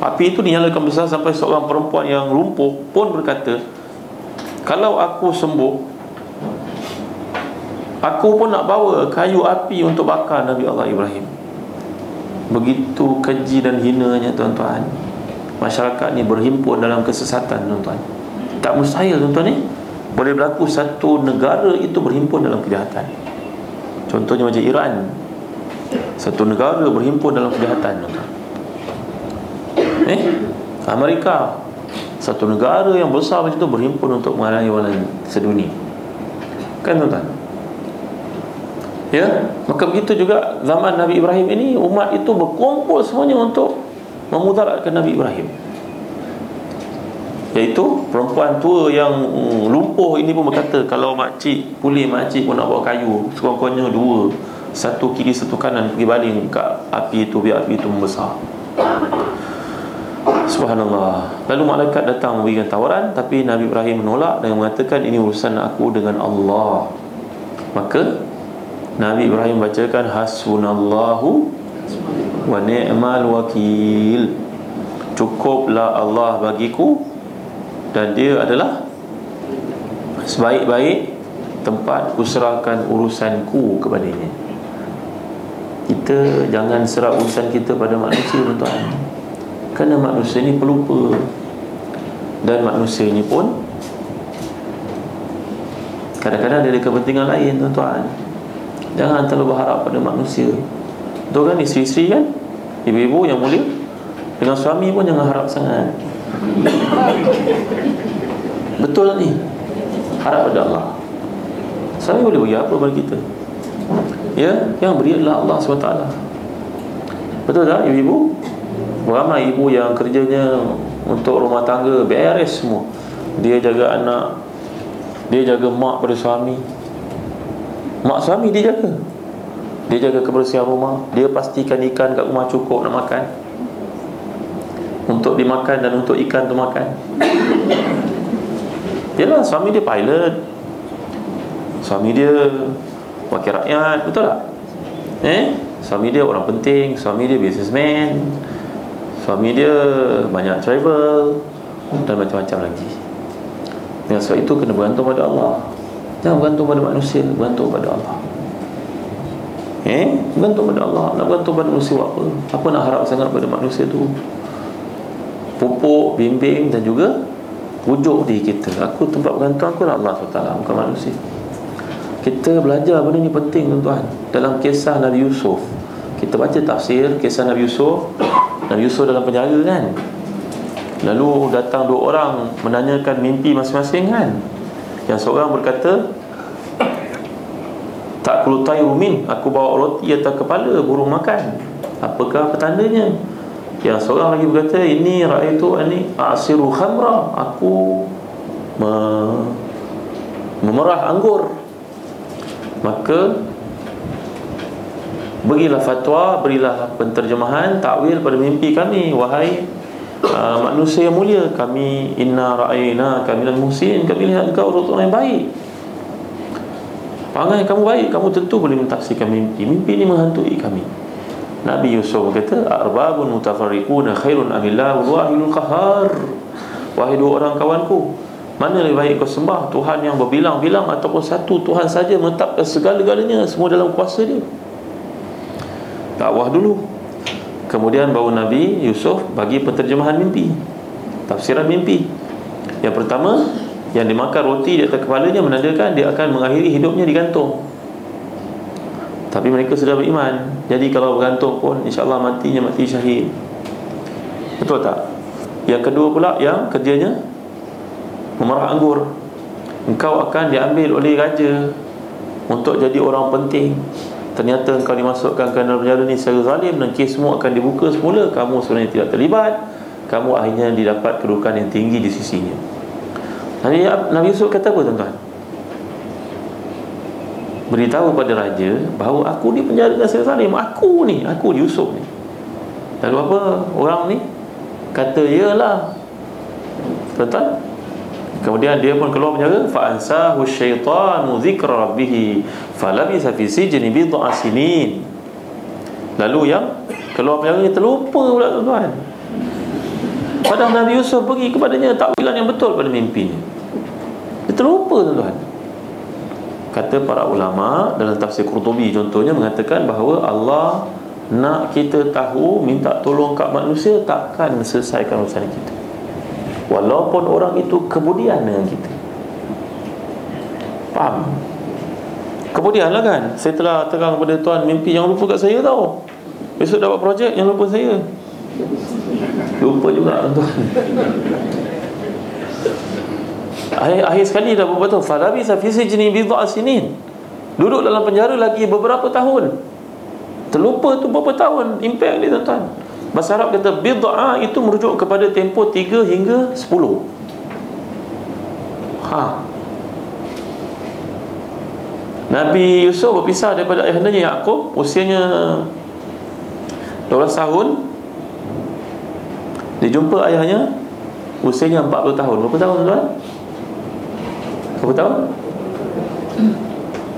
Api itu dinyalakan besar sampai seorang perempuan yang lumpuh pun berkata, kalau aku sembuh, aku pun nak bawa kayu api untuk bakar Nabi Allah Ibrahim. Begitu keji dan hinanya tuan-tuan. Masyarakat ni berhimpun dalam kesesatan tuan-tuan. Tak mustahil tuan-tuan ni. Boleh berlaku satu negara itu berhimpun dalam kejahatan. Contohnya macam Iran. Satu negara berhimpun dalam kejahatan tuan-tuan. Amerika, satu negara yang besar macam tu berhimpun untuk menghalangi orang lain sedunia. Kan tuan-tuan? Ya, maka begitu juga zaman Nabi Ibrahim ini, umat itu berkumpul semuanya untuk memudaratkan Nabi Ibrahim. Iaitu perempuan tua yang lumpuh ini pun berkata, kalau makcik pulih, makcik pun nak bawa kayu, sekurang-kurangnya dua, satu kiri satu kanan, pergi baling kat api itu, biar api itu membesar. Subhanallah. Lalu malaikat datang memberikan tawaran, tapi Nabi Ibrahim menolak dan mengatakan, ini urusan aku dengan Allah. Maka Nabi Ibrahim bacakan hasbunallahu wa ni'mal wakil. Cukuplah Allah bagiku, dan dia adalah sebaik-baik tempat kuserahkan urusanku kepadanya. Kita jangan serah urusan kita pada manusia tuan-tuan, kerana manusia ni pelupa, dan manusia ni pun kadang-kadang dia ada kepentingan lain tuan-tuan. Jangan terlalu berharap pada manusia. Betul kan, isteri-isteri kan, ibu-ibu yang mulia, dengan suami pun jangan harap sangat. Betul ni, harap pada Allah. Suami boleh bagi apa pada kita? Ya, yang beri adalah Allah SWT. Betul tak ibu-ibu? Ramai ibu yang kerjanya untuk rumah tangga beres semua. Dia jaga anak, dia jaga mak pada suami. Mak suami dia jaga. Dia jaga kebersihan rumah, dia pastikan ikan kat rumah cukup nak makan, untuk dimakan dan untuk ikan tu makan. Yalah, suami dia pilot, suami dia wakil rakyat, betul tak? Suami dia orang penting, suami dia businessman, suami dia banyak travel, dan macam-macam lagi. Dengan sebab itu kena bergantung pada Allah. Jangan bergantung pada manusia, bergantung pada Allah. Bergantung pada Allah. Nak bergantung pada manusia apa? Apa nak harap sangat pada manusia tu? Pupuk, bimbing dan juga pujuk diri kita. Aku tempat bergantung aku lah Allah SWT, bukan manusia. Kita belajar benda ni penting tuan-tuan. Dalam kisah Nabi Yusuf, kita baca tafsir kisah Nabi Yusuf. Nabi Yusuf dalam penjara kan, lalu datang dua orang menanyakan mimpi masing-masing kan. Yang seorang berkata, tak kulutai rumin, aku bawa roti atas kepala burung makan, apakah petandanya? Yang seorang lagi berkata, ini ra'aitu ani asiru khamra, aku memerah anggur. Maka berilah fatwa, berilah penterjemahan, takwil pada mimpi kami, wahai manusia yang mulia. Kami inna ra'ayna kami dan muhsin, kami lihat engkau orang yang baik, pangai kamu baik, kamu tentu boleh mentafsirkan mimpi. Mimpi ini menghantui kami. Nabi Yusuf berkata, arbabun mutafarriquna khairun amillahul wahidul qahar. Wahai dua orang kawanku, mana lebih baik kau sembah, Tuhan yang berbilang-bilang ataupun satu Tuhan saja menetapkan segala-galanya, semua dalam kuasa dia? Dakwah dulu, kemudian baru Nabi Yusuf bagi penterjemahan mimpi, tafsiran mimpi. Yang pertama, yang dimakan roti di atas kepalanya menandakan dia akan mengakhiri hidupnya digantung. Tapi mereka sudah beriman, jadi kalau bergantung pun insya-Allah matinya mati syahid. Betul tak? Yang kedua pula, yang kerjanya memerah anggur, engkau akan diambil oleh raja untuk jadi orang penting. Ternyata engkau dimasukkan ke dalam penjara ni secara zalim, dan kes semua akan dibuka semula. Kamu sebenarnya tidak terlibat. Kamu akhirnya didapat kedudukan yang tinggi di sisinya. Nabi Yusuf kata apa tuan-tuan? Beritahu pada raja bahawa aku ni penjara dengan secara zalim. Aku Yusuf ni. Lalu apa orang ni kata? Yalah tuan-tuan. Kemudian dia pun keluar penjara. Fa ansahu syaitanu dzikra rabbih falabisa fi sijni bid'a sinin. Lalu yang keluar penjara ni terlupa pula tuan-tuan. Padahal Nabi Yusuf bagi kepadanya takwilan yang betul pada mimpinya. Dia terlupa tuan-tuan. Kata para ulama dalam tafsir Qurtubi contohnya mengatakan bahawa Allah nak kita tahu, minta tolong kat manusia, takkan selesaikan urusan kita, walaupun orang itu kemudian dengan kita. Faham? Kemudian lah kan, saya telah terang kepada tuan mimpi, yang lupa kat saya tau. Besok dapat projek, yang lupa saya. Lupa juga tuan. Akhir sekali dah berapa tahun. Falabisa fi sijni bid'a sinin. Duduk dalam penjara lagi beberapa tahun. Terlupa tu berapa tahun. Impact dia tuan-tuan. Bahasa Arab kata bid'a itu merujuk kepada tempoh 3 hingga 10. Nabi Yusuf berpisah daripada ayahandanya Yaqub, usianya 12 tahun. Dia jumpa ayahnya usianya 40 tahun. Berapa tahun tuan? Berapa tahun?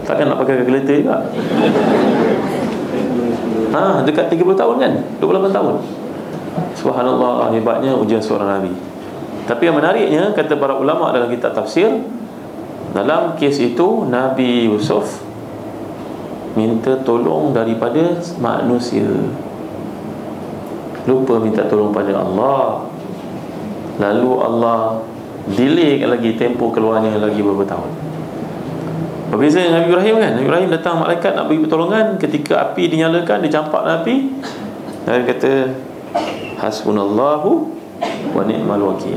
Takkan nak pakai kalkulator juga. Dekat 30 tahun kan? 28 tahun. Subhanallah, hebatnya ujian seorang Nabi. Tapi yang menariknya, kata para ulama dalam kitab tafsir, dalam kes itu Nabi Yusuf minta tolong daripada manusia, lupa minta tolong pada Allah. Lalu Allah delay lagi tempoh keluarnya lagi beberapa tahun. Berbeza dengan Nabi Ibrahim kan. Nabi Ibrahim datang malaikat nak bagi pertolongan. Ketika api dinyalakan, dia campak api, dan kata hasbunallahu wa ni'mal wakil.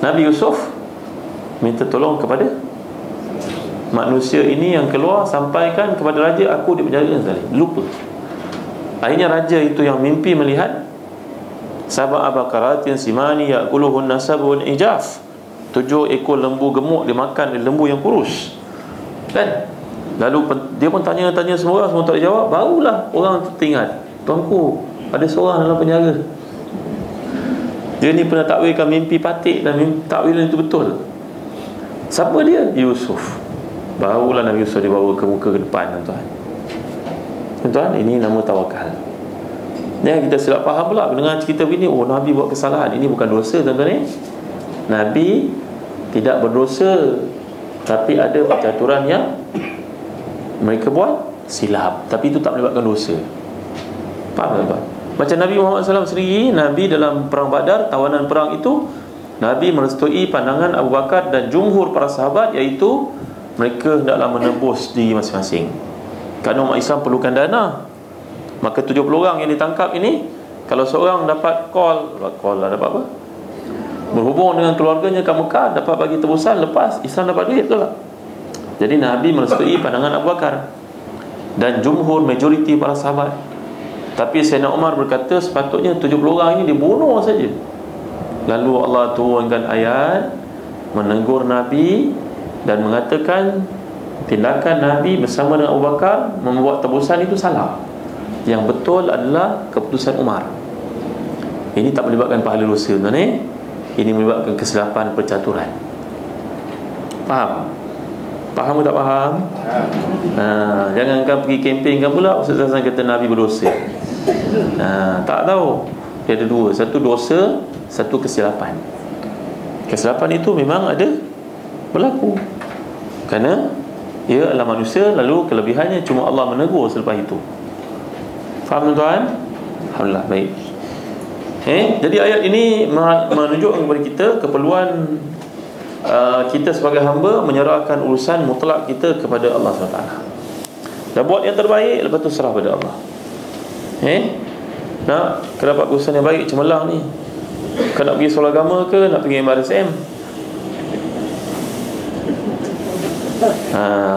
Nabi Yusuf minta tolong kepada manusia ini yang keluar, sampaikan kepada raja, aku di penjara sekali. Lupa. Akhirnya raja itu yang mimpi melihat sab'a bakaratin simani ya'kuluhun nasabun ijaf. 7 ekor lembu gemuk dimakan oleh lembu yang kurus kan. Lalu dia pun tanya-tanya semua orang, semua tak jawab. Barulah orang teringat, tuanku, ada seorang dalam penjara. Dia ni pernah takwilkan mimpi patik, dan takwilan itu betul. Siapa dia? Yusuf. Barulah Nabi Yusuf dibawa ke muka ke depan tuan-tuan. Tuan-tuan, ini nama tawakal. Jangan kita silap faham pula dengan cerita begini, oh Nabi buat kesalahan. Ini bukan dosa tuan-tuan. Nabi tidak berdosa, tapi ada percaturan yang mereka buat silap, tapi itu tak melibatkan dosa. Faham tak? Macam Nabi Muhammad SAW sendiri, Nabi dalam perang Badar, tawanan perang itu, Nabi merestui pandangan Abu Bakar dan jumhur para sahabat, iaitu mereka hendaklah menebus diri masing-masing, kerana umat Islam perlukan dana. Maka 70 orang yang ditangkap ini, kalau seorang dapat call lah, dapat apa? Berhubung dengan keluarganya ke Mekah, dapat bagi tebusan, lepas Islam dapat duit, betul tak? Jadi Nabi merestui pandangan Abu Bakar dan jumhur, majoriti para sahabat. Tapi Sayyidina Umar berkata sepatutnya 70 orang ini dibunuh saja. Lalu Allah turunkan ayat menegur Nabi dan mengatakan tindakan Nabi bersama dengan Abu Bakar membuat tebusan itu salah. Yang betul adalah keputusan Umar. Ini tak melibatkan pahala dosa, ini melibatkan kesilapan percaturan. Faham? Faham atau tak faham? Jangan kau pergi kempen kan pula Ustaz Hasan kata Nabi berdosa. Tak tahu. Dia ada dua, satu dosa, satu kesilapan. Kesilapan itu memang ada berlaku, kerana ia adalah manusia, lalu kelebihannya cuma Allah menegur selepas itu. Faham tuan? Alhamdulillah, baik. Jadi ayat ini menunjukkan kepada kita keperluan kita sebagai hamba menyerahkan urusan mutlak kita kepada Allah SWT. Dan buat yang terbaik, lepas tu serah pada Allah. Nak dapat urusan yang baik, cemerlang ni. Kau nak pergi sekolah agama ke nak pergi MRSM?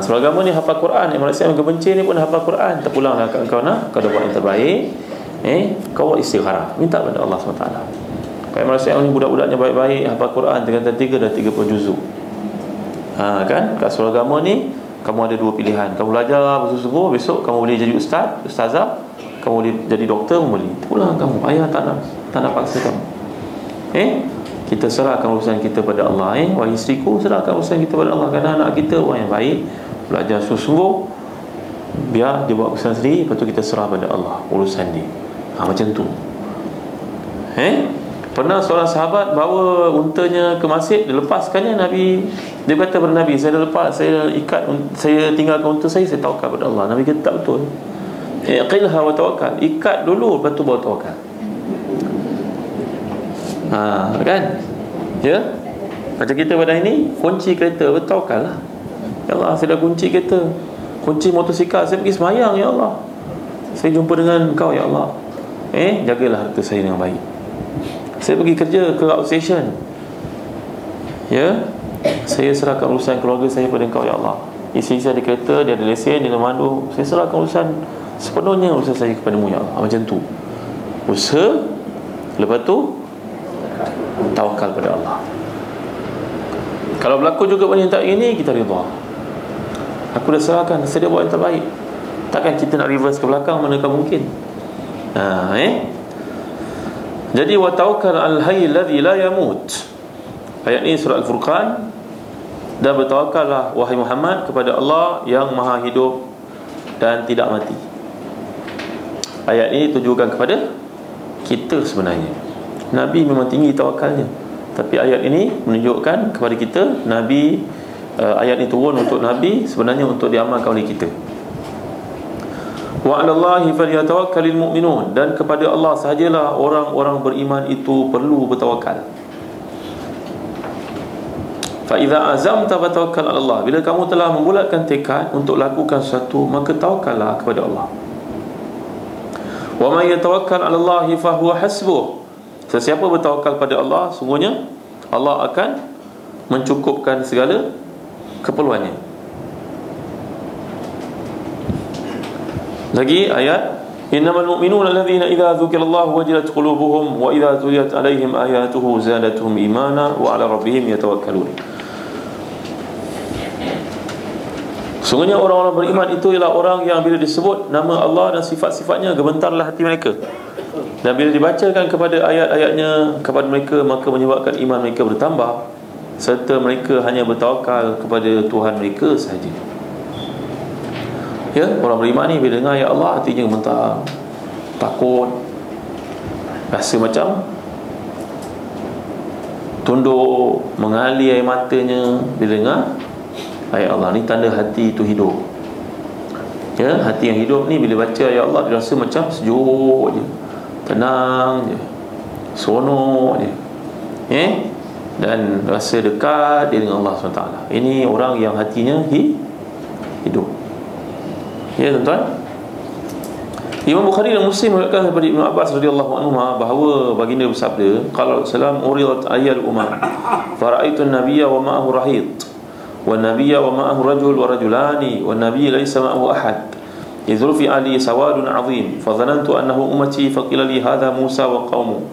Seorang agama ni hafal Quran, manusia yang kebenci ni pun hafal Quran. Terpulanglah kat engkau nak, kau dah buat yang terbaik, kau buat istigharah, minta pada Allah SWT. Kayak manusia ni budak-budaknya baik-baik, hafal Quran, tingkatan 3 dah 30 juzuk. Kan kat seorang agama ni kamu ada 2 pilihan. Kamu belajar bersungguh-sungguh, besok kamu boleh jadi ustaz, ustazah, kamu boleh jadi doktor, boleh. Pulang kamu, ayah tak nak paksa kamu. Kita serahkan urusan kita pada Allah. Wahai isteriku, serahkan urusan kita pada Allah. Kerana anak kita orang yang baik, belajar sungguh-sungguh, biar dia buat urusan sendiri, lepas tu kita serah pada Allah urusan dia. Macam tu. Pernah seorang sahabat bawa untanya ke masjid, dia lepaskannya. Nabi, dia kata kepada Nabi, saya dah lepas, saya ikat, saya tinggalkan unta saya tawakal pada Allah. Nabi kata tak betul. Iqilha wa tawakkal. Ikat dulu, lepas tu baru tawakal. Kan? Ya? Macam kita pada ini, kunci kereta, bertawakal lah. Ya Allah, saya dah kunci kereta, kunci motosikal, saya pergi semayang, ya Allah, saya jumpa dengan Engkau, ya Allah. Jagalah harta saya dengan baik. Saya pergi kerja ke outstation, ya, saya serahkan urusan keluarga saya pada Engkau, ya Allah. Isteri saya ada kereta, dia ada lesen, dia ada mandu, saya serahkan urusan sepenuhnya urusan saya kepadamu, ya Allah. Macam tu usaha. Lepas tu tawakal pada Allah. Kalau berlaku juga benda yang tak ini, kita rida. Aku dah serahkan, saya dah buat yang terbaik. Takkan kita nak reverse ke belakang, manakah mungkin? Jadi wa tawakkal al-hayy alladhi la yamut. Ayat ini surah Al-Furqan. Dan bertawakallah wahai Muhammad kepada Allah yang maha hidup dan tidak mati. Ayat ini tujukan kepada kita sebenarnya. Nabi memang tinggi tawakalnya, tapi ayat ini menunjukkan kepada kita, Nabi, ayat ini turun untuk Nabi, sebenarnya untuk diamalkan oleh kita. Wa 'alallahi falyatawakkalul mu'minun, dan kepada Allah sahajalah orang-orang beriman itu perlu bertawakal. Fa idza azamta fatawakkal 'ala Allah, bila kamu telah membulatkan tekad untuk lakukan sesuatu, maka tawakkallah kepada Allah. Wa may yatawakkal 'ala Allah fa huwa hasbuh, sesiapa bertawakal pada Allah, sungguhnya Allah akan mencukupkan segala keperluannya. Lagi ayat, innamal mu'minuna alladhina idza dzukirallahu wajilat qulubuhum wa idza tuliyat 'alaihim ayatuhu zadatuhum imana wa 'ala rabbihim yatawakkalun. Sungguhnya orang-orang beriman itu ialah orang yang bila disebut nama Allah dan sifat-sifatnya, gemetarlah hati mereka. Dan bila dibacakan kepada ayat-ayatnya kepada mereka, maka menyebabkan iman mereka bertambah, serta mereka hanya bertawakal kepada Tuhan mereka sahaja. Ya, orang beriman ni bila dengar ayat Allah, hatinya gemetar, takut, rasa macam tunduk, mengalir air matanya bila dengar ayat Allah. Ni tanda hati itu hidup. Ya, hati yang hidup ni bila baca ayat Allah, dia rasa macam sejuk je, tenang je, seronok je, dan rasa dekat dia dengan Allah SWT. Ini orang yang hatinya hidup. Ya tuan-tuan, Imam Bukhari dan Muslim meriwayatkan daripada Ibnu Abbas radhiyallahu anhu bahawa baginda bersabda, qala sallam uridat ayyal umam fara'aitu an-nabiyya wa ma'ahu rahit wa an-nabiyya wa ma'ahu rajul wa rajulani wa an-nabiyyu laysa ma'ahu ahad idh rufi'a li sawadun 'azim fa dhanantu annahu ummati fa qila li hadha Musa wa qaumu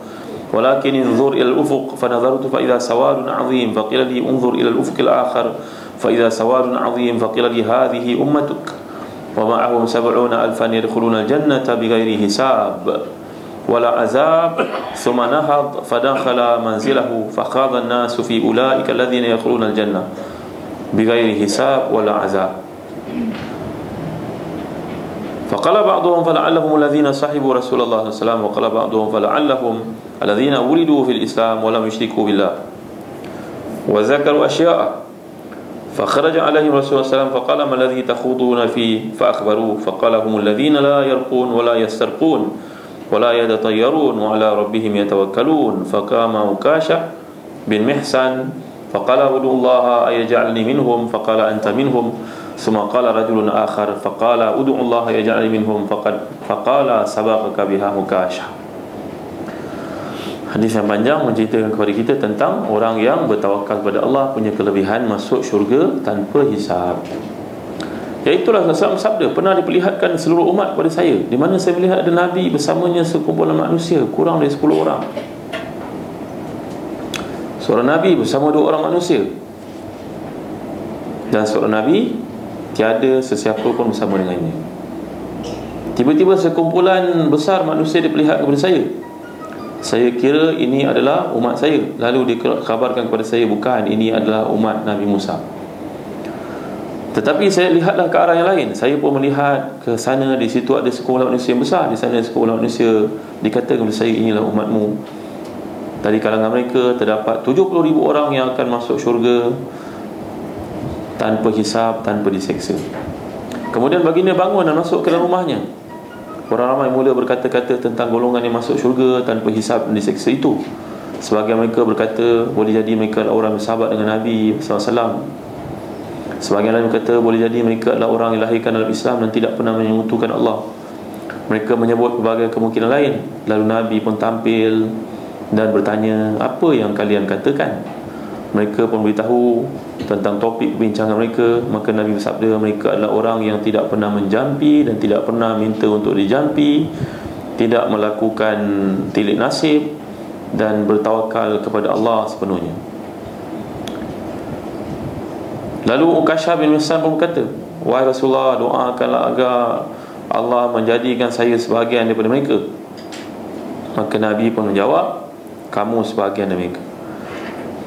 walakin انظر ila al-ufuq fa nadhartu fa idha sawadun 'azim fa qila li انظر ila al-ufuq al-akhar fa idha sawadun 'azim fa qila li hadhihi ummatuk ومعهم 70,000 يدخلون الجنة بغير حساب ولا عذاب ثم نهض فدخل منزله فخاض الناس في أولئك الذين يدخلون الجنة بغير حساب ولا عذاب فقال بعضهم فلعلهم الذين صحبوا رسول الله صلى الله عليه وسلم وقال بعضهم فلعلهم الذين ولدوا في الإسلام ولم يشركوا بالله وذكروا أشياء فخرج عليهم رسول الله صلى الله عليه وسلم فقال ما الذي تخوضون فيه فأخبروه فقال هم الذين لا يرقون ولا يسترقون ولا يتطيرون وعلى ربهم يتوكلون فقام عكاشة بن محسن فقال ادعوا الله أن يجعلني منهم فقال أنت منهم ثم قال رجل آخر فقال ادعوا الله أن يجعلني منهم فقال سبقك بها عكاشة. Hadis yang panjang menceritakan kepada kita tentang orang yang bertawakal kepada Allah punya kelebihan masuk syurga tanpa hisab. Iaitulah Rasulullah sabda, pernah diperlihatkan seluruh umat kepada saya, di mana saya melihat ada Nabi bersamanya sekumpulan manusia kurang dari 10 orang. Seorang Nabi bersama 2 orang manusia, dan seorang Nabi tiada sesiapa pun bersama dengannya. Tiba-tiba sekumpulan besar manusia diperlihat kepada saya. Saya kira ini adalah umat saya. Lalu dikabarkan kepada saya, bukan, ini adalah umat Nabi Musa. Tetapi saya lihatlah ke arah yang lain. Saya pun melihat ke sana, di situ ada sekumpulan manusia yang besar. Di sana sekumpulan manusia, dikatakan kepada saya, inilah umatmu. Dari kalangan mereka terdapat 70,000 orang yang akan masuk syurga tanpa hisab, tanpa diseksa. Kemudian baginda bangun dan masuk ke dalam rumahnya. Orang ramai mula berkata-kata tentang golongan yang masuk syurga tanpa hisab dan diseksa itu. Sebagian mereka berkata, boleh jadi mereka adalah orang bersahabat dengan Nabi SAW. Sebagian lain berkata, boleh jadi mereka adalah orang yang lahirkan dalam Islam dan tidak pernah menyekutukan Allah. Mereka menyebut berbagai kemungkinan lain. Lalu Nabi pun tampil dan bertanya, apa yang kalian katakan? Mereka pun beritahu tentang topik perbincangan mereka. Maka Nabi bersabda, mereka adalah orang yang tidak pernah menjampi dan tidak pernah minta untuk dijampi, tidak melakukan tilik nasib, dan bertawakal kepada Allah sepenuhnya. Lalu Ukashah bin Mihsan pun berkata, wahai Rasulullah, doakanlah agar Allah menjadikan saya sebahagian daripada mereka. Maka Nabi pun menjawab, kamu sebahagian dari mereka.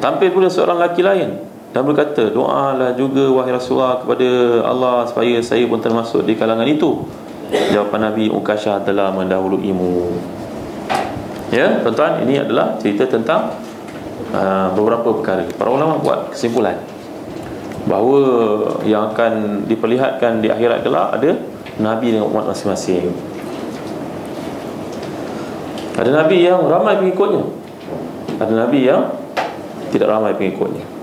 Tampil pula seorang lelaki lain dan berkata, doalah juga wahai Rasulullah kepada Allah supaya saya pun termasuk di kalangan itu. Jawapan Nabi, Ukashah telah mendahuluimu. Ya, tuan-tuan, ini adalah cerita tentang beberapa perkara. Para ulama buat kesimpulan bahawa yang akan diperlihatkan di akhirat kelak ada Nabi dengan umat masing-masing. Ada Nabi yang ramai pengikutnya, ada Nabi yang tidak ramai pengikutnya.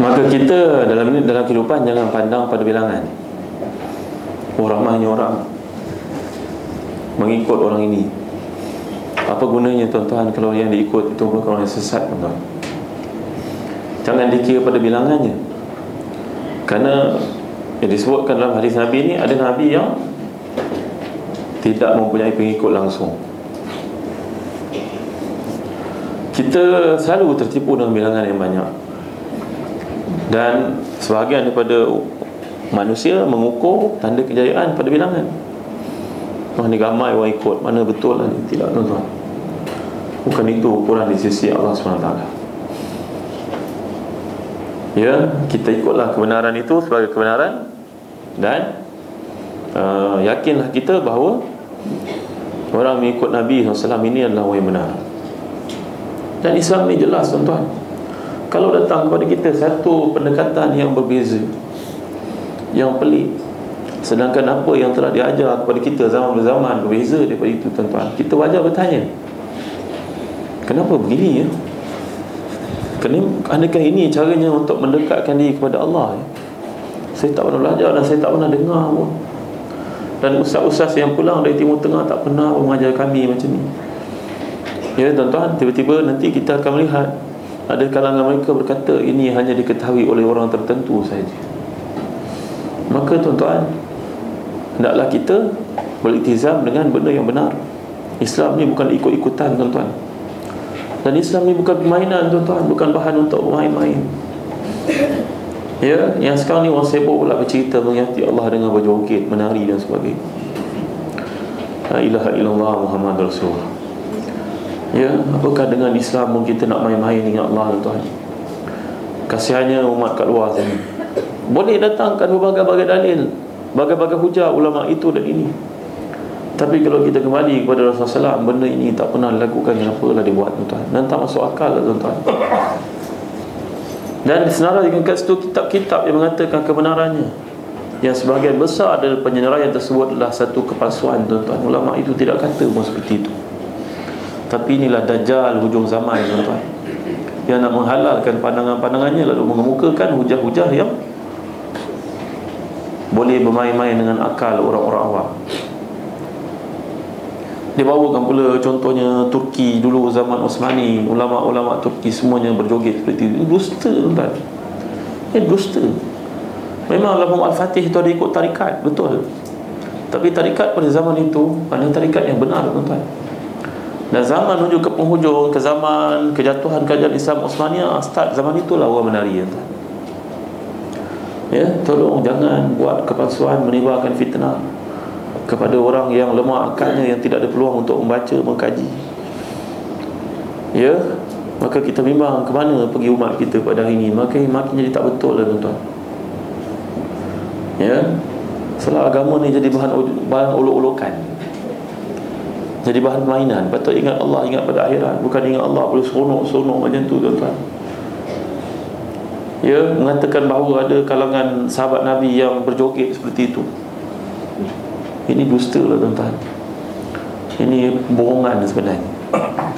Maka kita dalam kehidupan jangan pandang pada bilangan. Ramainya orang mengikut orang ini. Apa gunanya tuan-tuan kalau yang diikut itu bukan orang yang sesat, tuan-tuan? Jangan dikira pada bilangannya. Kerana yang disebutkan dalam hadis Nabi ini, ada Nabi yang tidak mempunyai pengikut langsung. Kita selalu tertipu dengan bilangan yang banyak. Dan sebahagian daripada manusia mengukur tanda kejayaan pada bilangan. Wah, ni ramai orang ikut, mana betul lah ni? Tidak, tuan-tuan. Bukan itu ukuran di sisi Allah SWT. Ya, kita ikutlah kebenaran itu sebagai kebenaran. Dan yakinlah kita bahawa orang mengikut Nabi SAW ini adalah orang yang benar. Dan Islam ni jelas, tuan-tuan. Kalau datang kepada kita satu pendekatan yang berbeza, yang pelik, sedangkan apa yang telah diajar kepada kita zaman berzaman berbeza daripada itu, tuan-tuan, kita wajar bertanya, kenapa begini ya? Adakah ini caranya untuk mendekatkan diri kepada Allah ya? Saya tak pernah belajar dan saya tak pernah dengar pun. Dan ustaz-ustaz yang pulang dari Timur Tengah tak pernah mengajar kami macam ni. Ya, tuan-tuan, tiba-tiba nanti kita akan melihat ada kalangan mereka berkata ini hanya diketahui oleh orang tertentu saja. Maka tuan-tuan, hendaklah kita beriltizam dengan benda yang benar. Islam ni bukan ikut-ikutan, tuan-tuan. Dan Islam ni bukan permainan, tuan-tuan, bukan bahan untuk bermain-main. Ya, yang sekarang ni orang sibuk pula bercerita menghayati Allah dengan berjoget, menari dan sebagainya. La ilaha illallah Muhammad Rasulullah. Ya, apakah dengan Islam kita nak main-main dengan Allah, tuan-tuan? Kasihannya umat kat luar sini. Boleh datangkan berbagai-bagai dalil, berbagai-bagai hujah ulama itu dan ini. Tapi kalau kita kembali kepada Rasulullah SAW, benda ini tak pernah dilakukan, kenapalah dibuat, tuan-tuan? Dan tak masuk akal lah, tuan-tuan. Dan senara dengan kat situ kitab-kitab yang mengatakan kebenarannya, yang sebahagian besar adalah penyenaraian tersebut adalah satu kepalsuan, tuan-tuan. Ulama itu tidak kata pun seperti itu. Tapi inilah Dajjal hujung zaman, tuan-tuan, yang nak menghalalkan pandangan-pandangannya, lalu mengemukakan hujah-hujah yang boleh bermain-main dengan akal orang-orang awam. Dia bawakan pula contohnya Turki dulu zaman Osmani, ulama-ulama Turki semuanya berjoget seperti itu. Dusta, tuan-tuan. Dusta. Memang Imam Al-Fatih itu ada ikut tarikat, betul. Tapi tarikat pada zaman itu adalah tarikat yang benar, tuan-tuan. Dan zaman menuju ke penghujung, ke zaman kejatuhan kerajaan Islam Osmaniyah, start zaman itulah orang menari, tuan. Ya, tolong jangan buat kepalsuan, menimbulkan fitnah kepada orang yang lemah akalnya, yang tidak ada peluang untuk membaca, mengkaji. Ya, maka kita bimbang ke mana pergi umat kita pada hari ini. Makin jadi tak betul lah, tuan-tuan. Ya, salah agama ni jadi bahan olok-olokan, jadi bahan mainan. Patut ingat Allah, ingat pada akhirat, bukan ingat Allah boleh seronok-seronok macam tu, tuan-tuan. Ya, mengatakan bahawa ada kalangan sahabat Nabi yang berjoget seperti itu. Ini dusta lah, tuan-tuan. Ini bohongan sebenarnya.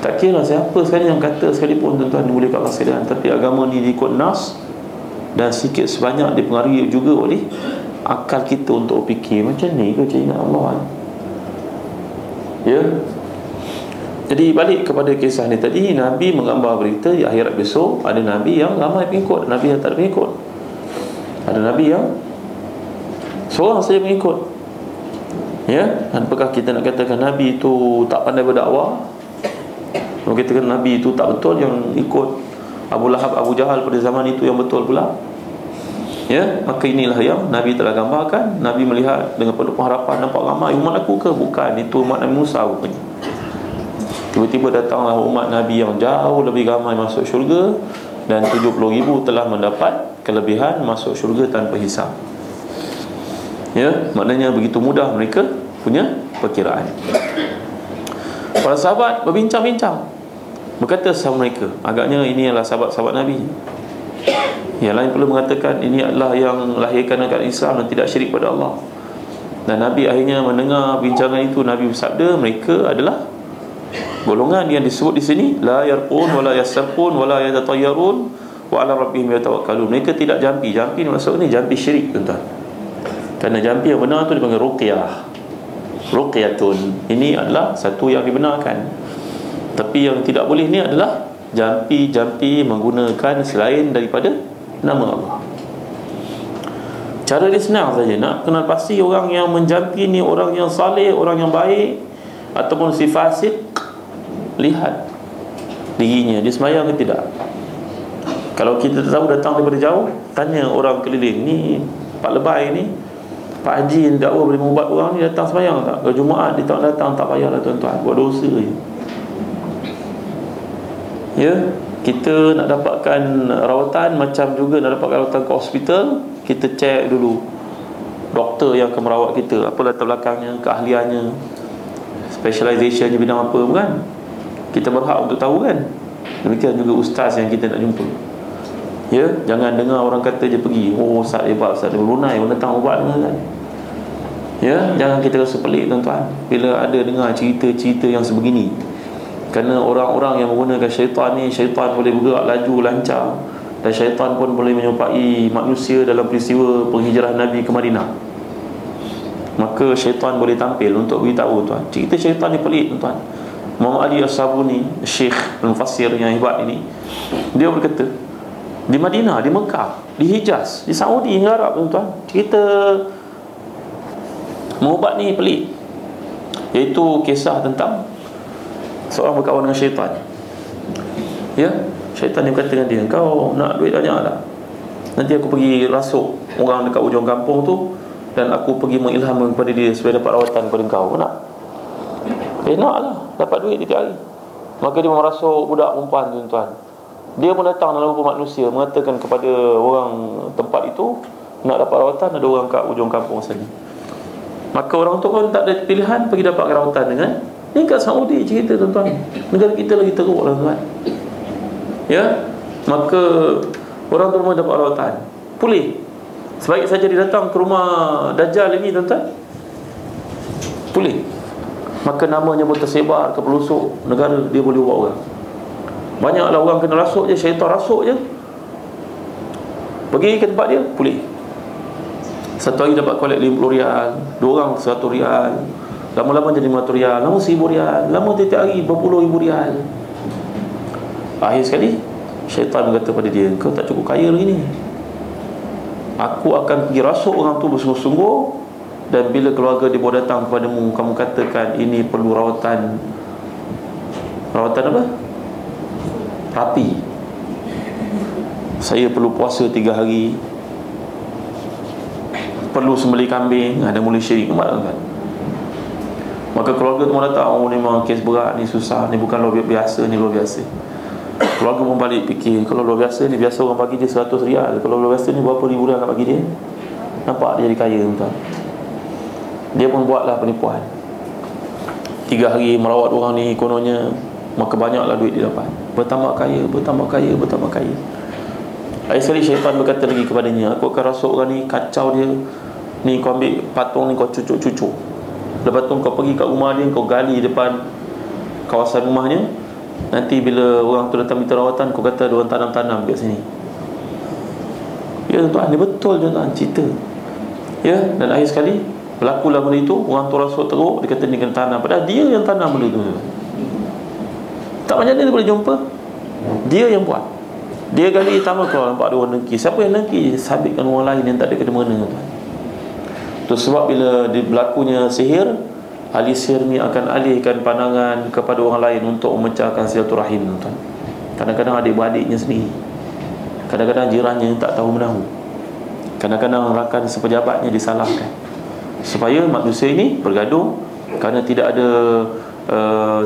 Tak kira siapa sekali yang kata sekalipun, tuan-tuan, boleh kat kesalahan. Tapi agama ni diikut nas, dan sikit sebanyak dipengaruhi juga oleh akal kita untuk fikir macam ni ke ingat Allah. Ya. Jadi balik kepada kisah ni tadi, Nabi menggambar berita di akhirat besok ada Nabi yang ramai pengikut, Nabi yang tak ada pengikut. Ada Nabi yang seorang saja pengikut. Ya, dan apakah kita nak katakan Nabi itu tak pandai berdakwah? Kalau kita kata Nabi itu tak betul, yang ikut Abu Lahab, Abu Jahal pada zaman itu yang betul pula? Ya, maka inilah yang Nabi telah gambarkan. Nabi melihat dengan penuh pengharapan, nampak ramai umat aku ke? Bukan, itu umat Nabi Musa rupanya. Tiba-tiba datanglah umat Nabi yang jauh lebih ramai masuk syurga, dan 70,000 telah mendapat kelebihan masuk syurga tanpa hisab. Ya, maknanya begitu mudah mereka punya perkiraan. Para sahabat berbincang-bincang, berkata sama mereka, agaknya ini adalah sahabat-sahabat Nabi. Yang lain pula mengatakan ini adalah yang lahirkan agama Islam dan tidak syirik pada Allah. Dan Nabi akhirnya mendengar bincangan itu. Nabi bersabda, mereka adalah golongan yang disebut di sini, la yarqun wala yasarqun wala yatatayyarun wa ala rabbihim yatawakkalun. Mereka tidak jampi. Jampi maksud ni jampi syirik, tuan-tuan. Kerana jampi yang benar tu dipanggil ruqyah, ruqyatun. Ini adalah satu yang dibenarkan. Tapi yang tidak boleh ni adalah jampi menggunakan selain daripada nama Allah. Cara dia senang saja. Nak kenal pasti orang yang menjampi ni orang yang saleh, orang yang baik ataupun si fasik, lihat dirinya, dia sembahyang ke tidak. Kalau kita tahu datang daripada jauh, tanya orang keliling, ni Pak Lebay ni, Pak Haji yang dakwa boleh mengubat orang ni, datang sembahyang tak? Kalau Jumaat dia tak datang, tak payahlah, tuan-tuan, buat dosa je. Ya, kita nak dapatkan rawatan macam juga nak dapatkan rawatan ke hospital, kita cek dulu doktor yang akan merawat kita, apa latar belakangnya, keahliannya, specializationnya bidang apa, bukan? Kita berhak untuk tahu, kan? Demikian juga ustaz yang kita nak jumpa. Ya, jangan dengar orang kata je pergi, oh ustaz hebat, ustaz dari Brunei pun datang ubat dengan kan. Ya, jangan kita rasa pelik, tuan-tuan, bila ada dengar cerita-cerita yang sebegini. Kerana orang-orang yang menggunakan syaitan ni, syaitan boleh bergerak laju, lancar, dan syaitan pun boleh menyerpai manusia dalam peristiwa penghijrahan Nabi ke Madinah. Maka syaitan boleh tampil untuk beritahu, tuan. Cerita syaitan ni pelik, tuan. Muhammad Ali As-Sabuni, Syekh Al-Mufassir yang hebat ini, dia berkata, di Madinah, di Mekah, di Hijaz, di Saudi hingga Arab, tuan-tuan, cerita mengubat ni pelik. Iaitu kisah tentang seorang berkawan dengan syaitan. Ya, syaitan dia berkata dengan dia, kau nak duit banyak tak? Nanti aku pergi rasuk orang dekat ujung kampung tu, dan aku pergi mengilhamkan kepada dia supaya dapat rawatan kepada kau. Nak? Nak lah, dapat duit tiap hari. Maka dia merasuk budak perempuan, tuan-tuan. Dia pun datang dalam rupa manusia, mengatakan kepada orang tempat itu, nak dapat rawatan, ada orang kat ujung kampung sana. Maka orang tu pun tak ada pilihan, pergi dapat rawatan dengan ni. Kat Saudi cerita tuan-tuan, negara kita lagi teruk lah tuan. Ya, maka orang tu pun dapat rawatan, pulih. Sebaik saja dia datang ke rumah Dajjal ini tuan-tuan, pulih. Maka namanya pun tersebar ke pelosok negara, dia boleh buat orang. Banyaklah orang kena rasuk je, syaitan rasuk je, pergi ke tempat dia, pulih. Satu hari dapat kolek 50 rial, 2 orang 100 rial, lama-lama jadi 500 rial, lama 1000 rial, lama tiap hari berpuluh ribu rial. Akhir sekali syaitan berkata pada dia, kau tak cukup kaya lagi ni, aku akan pergi rasuk orang tu bersungguh-sungguh, dan bila keluarga dia bawa datang kepadamu, kamu katakan ini perlu rawatan. Rawatan apa? Rapi. Saya perlu puasa 3 hari, perlu sembelih kambing. Ada mula syirik kan? Maka keluarga tu datang, oh ni memang kes berat, ni susah, ni bukan luar biasa, ni luar biasa. Keluarga pun balik fikir, kalau luar biasa ni, biasa orang bagi dia 100 rial, kalau luar biasa ni berapa ribu rial nak bagi dia. Nampak dia jadi kaya tuan. Dia pun buatlah penipuan, 3 hari merawat orang ni kononnya, maka banyaklah duit dia dapat, bertambah kaya, bertambah kaya, bertambah kaya. Akhir sekali syaitan berkata lagi kepadanya, aku akan rasuk orang ni, kacau dia ni, kau ambil patung ni, kau cucuk-cucuk. Lepas tu kau pergi kat rumah dia, kau gali depan kawasan rumahnya. Nanti bila orang tu datang minta rawatan, kau kata diorang tanam-tanam kat sini. Ya tuan, ni betul tuan, cerita. Ya, dan akhir sekali berlakulah benda itu. Orang tu rasuk teruk, dia kata ni kena tanam, padahal dia yang tanam benda tu. Tak macam mana dia boleh jumpa, dia yang buat. Dia gali tamat, kalau nampak ada orang dengki. Siapa yang dengki? Sabitkan orang lain yang tak ada kena mengena tuan. Itu sebab bila berlakunya sihir, ahli sihir ni akan alihkan pandangan kepada orang lain untuk memecahkan silaturahim tuan. Kadang-kadang adik-beradiknya sendiri, kadang-kadang jirannya yang tak tahu menahu, kadang-kadang rakan sepejabatnya disalahkan, supaya manusia ini bergaduh kerana tidak ada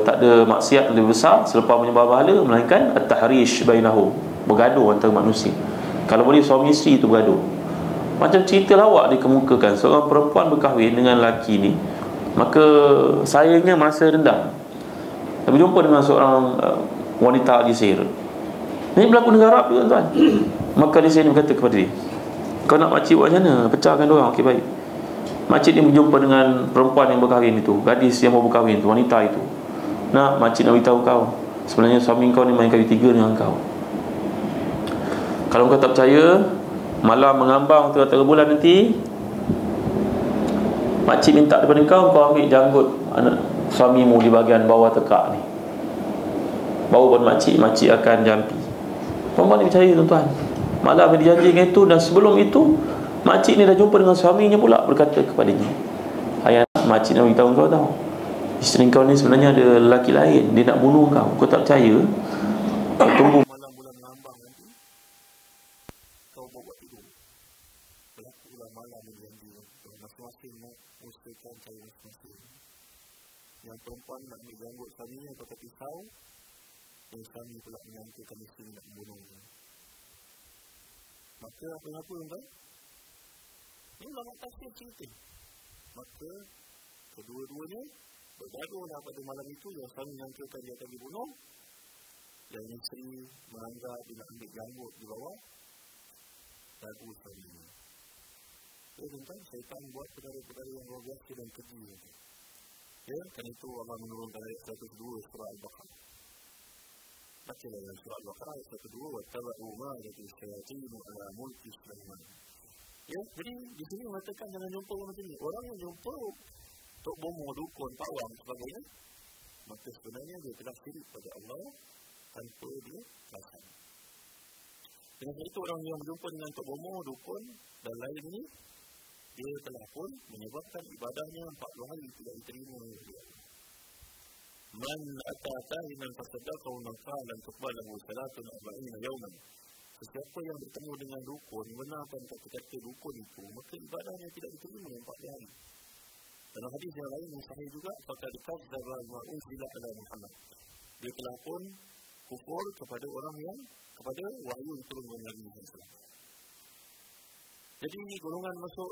tak ada maksiat lebih besar selepas menyembah berhala, melainkan at-tahrish bainahum, bergaduh antara manusia. Kalau boleh suami isteri itu bergaduh. Macam cerita lawak dikemukakan, seorang perempuan berkahwin dengan lelaki ni, maka sayangnya masa rendah berjumpa dengan seorang wanita ahli sihir. Ini berlaku negara Arab juga tuan. Maka ahli sihir berkata kepada dia, kau nak makcik buat macam mana? Pecahkan diorang. Okey, baik. Makcik ni berjumpa dengan perempuan yang berkahwin itu, gadis yang baru berkahwin itu, wanita itu. Nak, makcik nak beritahu kau, sebenarnya suami kau ni main kali 3 dengan kau. Kalau kau tak percaya, malam mengambang tengah-tengah bulan nanti, makcik minta daripada kau ambil janggut anak suamimu di bahagian bawah tekak ni. Baru pun makcik akan jampi. Perempuan ni percaya tuan-tuan. Malam dia dijanjikan itu, dan sebelum itu makcik ni dah jumpa dengan suaminya pula, berkata kepadanya, ayah, makcik nak beritahu kau tahu, isteri kau ni sebenarnya ada lelaki lain, dia nak bunuh kau. Kau tak percaya? Kau tunggu malam bulan mengambang nanti, kau bawa tidur. Berlakulah malam yang janji, masing-masing nak usahakan cara masing-masing. Yang perempuan nak ambil janggut suaminya pakai pisau, dan suami pula menyangkakan isteri nak membunuhnya. Maka apa-apa tuan? Ini ulama tafsir cerita. Maka kedua-duanya bergaduhlah pada malam itu. Yang suami menyangkakan dia akan dibunuh, yang isteri menganggap dia nak ambil janggut di bawah dagu suaminya. Ya tuan, syaitan buat perkara-perkara yang luar biasa dan keji. Ya, kerana itu Allah menurunkan ayat 102 surah Al-Baqarah. Bacalah dalam surah Al-Baqarah ayat 102, wattaba'u ma yatasyayatin ala mulki Sulaiman. Ya, jadi di sini mengatakan jangan jumpa orang macam ni. Orang yang jumpa Tok Bomo, dukun, pawang sebagainya, maka sebenarnya dia telah syirik pada Allah tanpa dia rasa. Dengan itu orang yang berjumpa dengan Tok Bomo, dukun dan lain ini, dia telah pun menyebabkan ibadahnya 40 hari tidak diterima oleh dia. Man atatahinan fasadaqahu naqalan tuqbalahu salatun arba'ina yawman. Sesiapa yang bertemu dengan dukun, benarkan kata-kata dukun itu, maka ibadahnya tidak diterima 40 hari. Dalam hadis yang lain yang sahih juga, faqad kadzdzaba ma'unzila ala Muhammad. Dia telah pun kufur kepada orang yang, kepada wahyu yang turun dari Nabi Muhammad. Jadi golongan masuk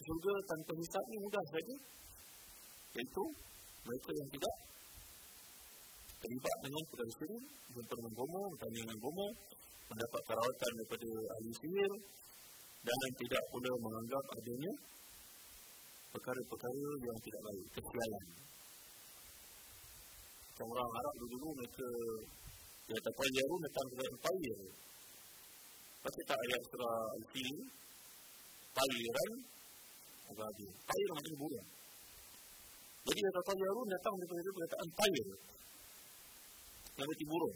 syurga tanpa hisab ni mudah saja. Iaitu mereka yang tidak terlibat dengan perkara syirik, jumpa dengan bomoh, bertanya dengan bomoh, mendapat perawatan daripada ahli sihir dan tidak pula menganggap adanya perkara-perkara yang tidak baik, kesialan. Orang Arab dulu mereka yang terpayarun datang ke empire. Baca tak ayat surah Al-Fil? Tayran ababil. Tayr macam burung. Jadi yang terpayarun datang daripada itu perkataan tayr. Yang berarti burung.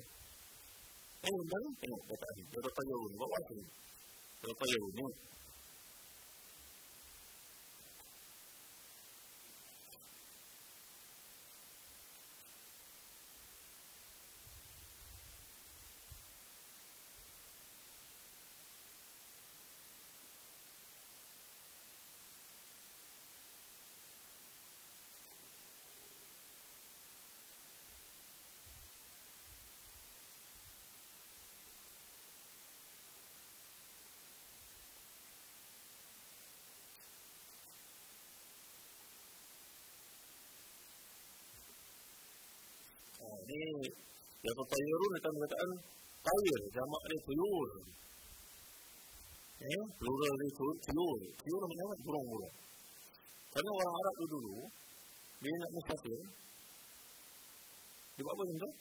Benar? Tengok perkataan ini. Terpayarun. Bawa sini. Terpayarun. Ni. Ini yang terpayarun datang perkataan tayr, jamak dia tuyur. Plural dia tuyur. Tuyur namanya apa? Burung-burung. Karena orang Arab dulu, dia nak musafir, dia buat apa macam tu?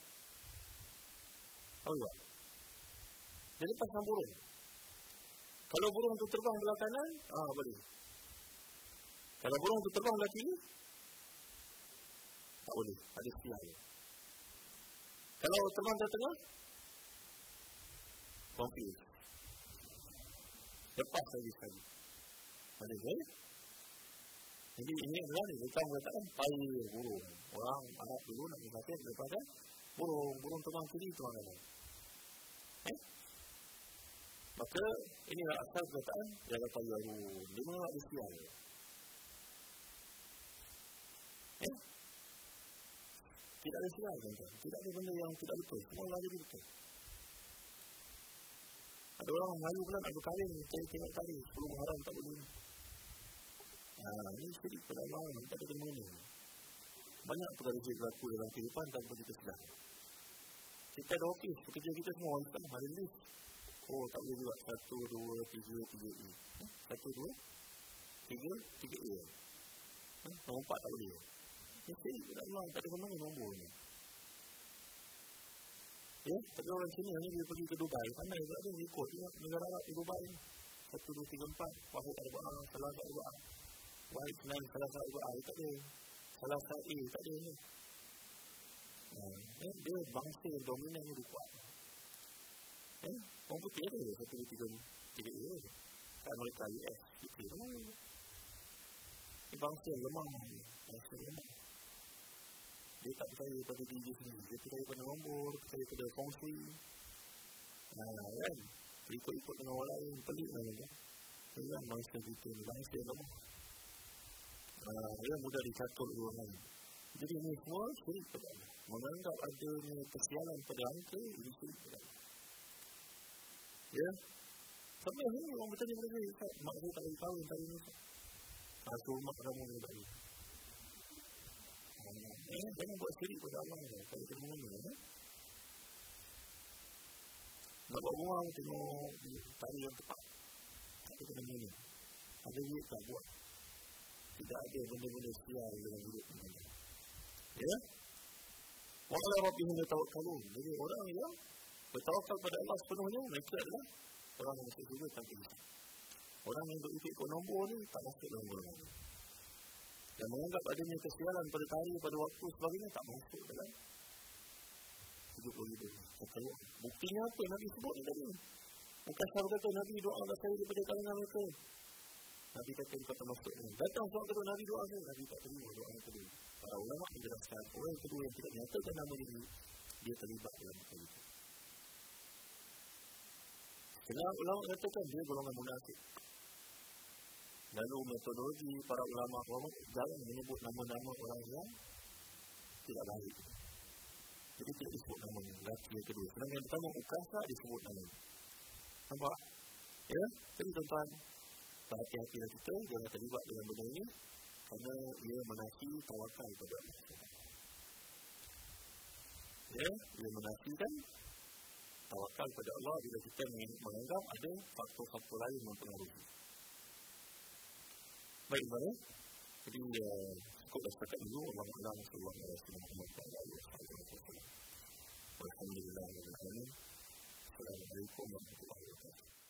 Tahu tak? Dia lepaskan burung. Kalau burung tu terbang belah kanan, boleh. Kalau burung tu terbang belah kiri, tak boleh. Ada sial. Kalau terbang ke tengah, confused. Lepas lagi sekali. Ada ke? Jadi ini adalah bukan mengatakan tayr burung. Orang Arab dulu nak mengatakan daripada burung terbang kiri terbang kanan. Maka inilah asal perkataan jaga tayyarun. Dia memang ada sial. Tidak ada sial, tuan-tuan. Tidak ada benda yang tidak betul. Semua lagi betul. Ada orang Melayu pula nak berkahwin, tengok tadi, 10 Muharram tak boleh. Ini sedikit pada Allah, tak ada kemana. Banyak perkara yang berlaku dalam kehidupan tanpa kita sedar. Kita ada ofis, pekerja kita semua orang tak ada list. Tak boleh juga 1, 2, 3, 3A. 1, 2, 3, 3A. Nombor 4 tak boleh. Mesti Allah tak ada kemana nombor ni. Tapi orang sini hanya dia pergi ke Dubai. Pandai juga dia ikut juga negara Arab di Dubai. 1, 2, 3, 4. Wahid Arba'ah, Salasah Arba'ah. Wahid Senan, Salasah Arba'ah. Tak ada. Salasah A, tak ada ni. Dia bangsa yang dominan ni kuat. Orang putih ada 1, 2, 3 A. Kan mereka US. Putih tu. Ini bangsa yang lemah. Bangsa yang lemah. Dia tak percaya pada diri sendiri. Dia percaya pada nombor, percaya pada feng shui. Kan? Ikut-ikut dengan orang lain, pelik lah kan? Ini kan bangsa kita ni, bangsa yang lemah. Dia mudah dicatul orang lain. Jadi ini semua syirik pada Allah. Menganggap adanya kesialan pada angka, ini syirik pada Allah. Sampai hari ni orang bertanya pada saya, mak saya tak boleh kahwin tadi ni. So mak kamu ni tak boleh. Jangan buat syirik pada Allah. Kalau kita mengenal. Nak buat rumah, tengok tari yang tepat. Tak ada kena mengenal. Ada duit tak buat. Tidak ada benda-benda sial dalam hidup ini. Wa'ala rabbihim yatawakkalun. Jadi orang yang bertawakal pada Allah sepenuhnya, mereka adalah orang yang masuk juga tanpa hisab. Orang yang berikut nombor ni tak masuk dalam golongan ini. Dan menganggap adanya kesialan pada hari, pada waktu sebagainya tak masuk dalam hidup begitu. Buktinya apa Nabi sebut ni tadi? Bukan sahabat kata Nabi doa saya daripada kalangan mereka. Nabi kata kau tak masuk ni. Datang suatu kata Nabi doa saya, Nabi tak terima doa yang kedua. Para ulama menjelaskan orang yang kedua yang tidak nyatakan nama dia terlibat dalam hal itu. Kerana ulama katakan dia golongan munafik. Lalu metodologi para ulama jangan menyebut nama-nama orang yang tidak baik. Jadi tidak disebut nama lelaki yang kedua. Sedangkan yang pertama Ukasa disebut nama. Nampak? Jadi tuan-tuan, hati-hatilah kita jangan terlibat dengan benda ini kerana ia menafi tawakal kepada Allah. Ya, ia menafikan tawakal kepada Allah bila kita menganggap ada faktor-faktor lain yang mempengaruhi. Baik, mana? Jadi, cukup setakat dulu. Allah sallallahu alaihi wasallam. Alhamdulillah. Assalamualaikum warahmatullahi wabarakatuh.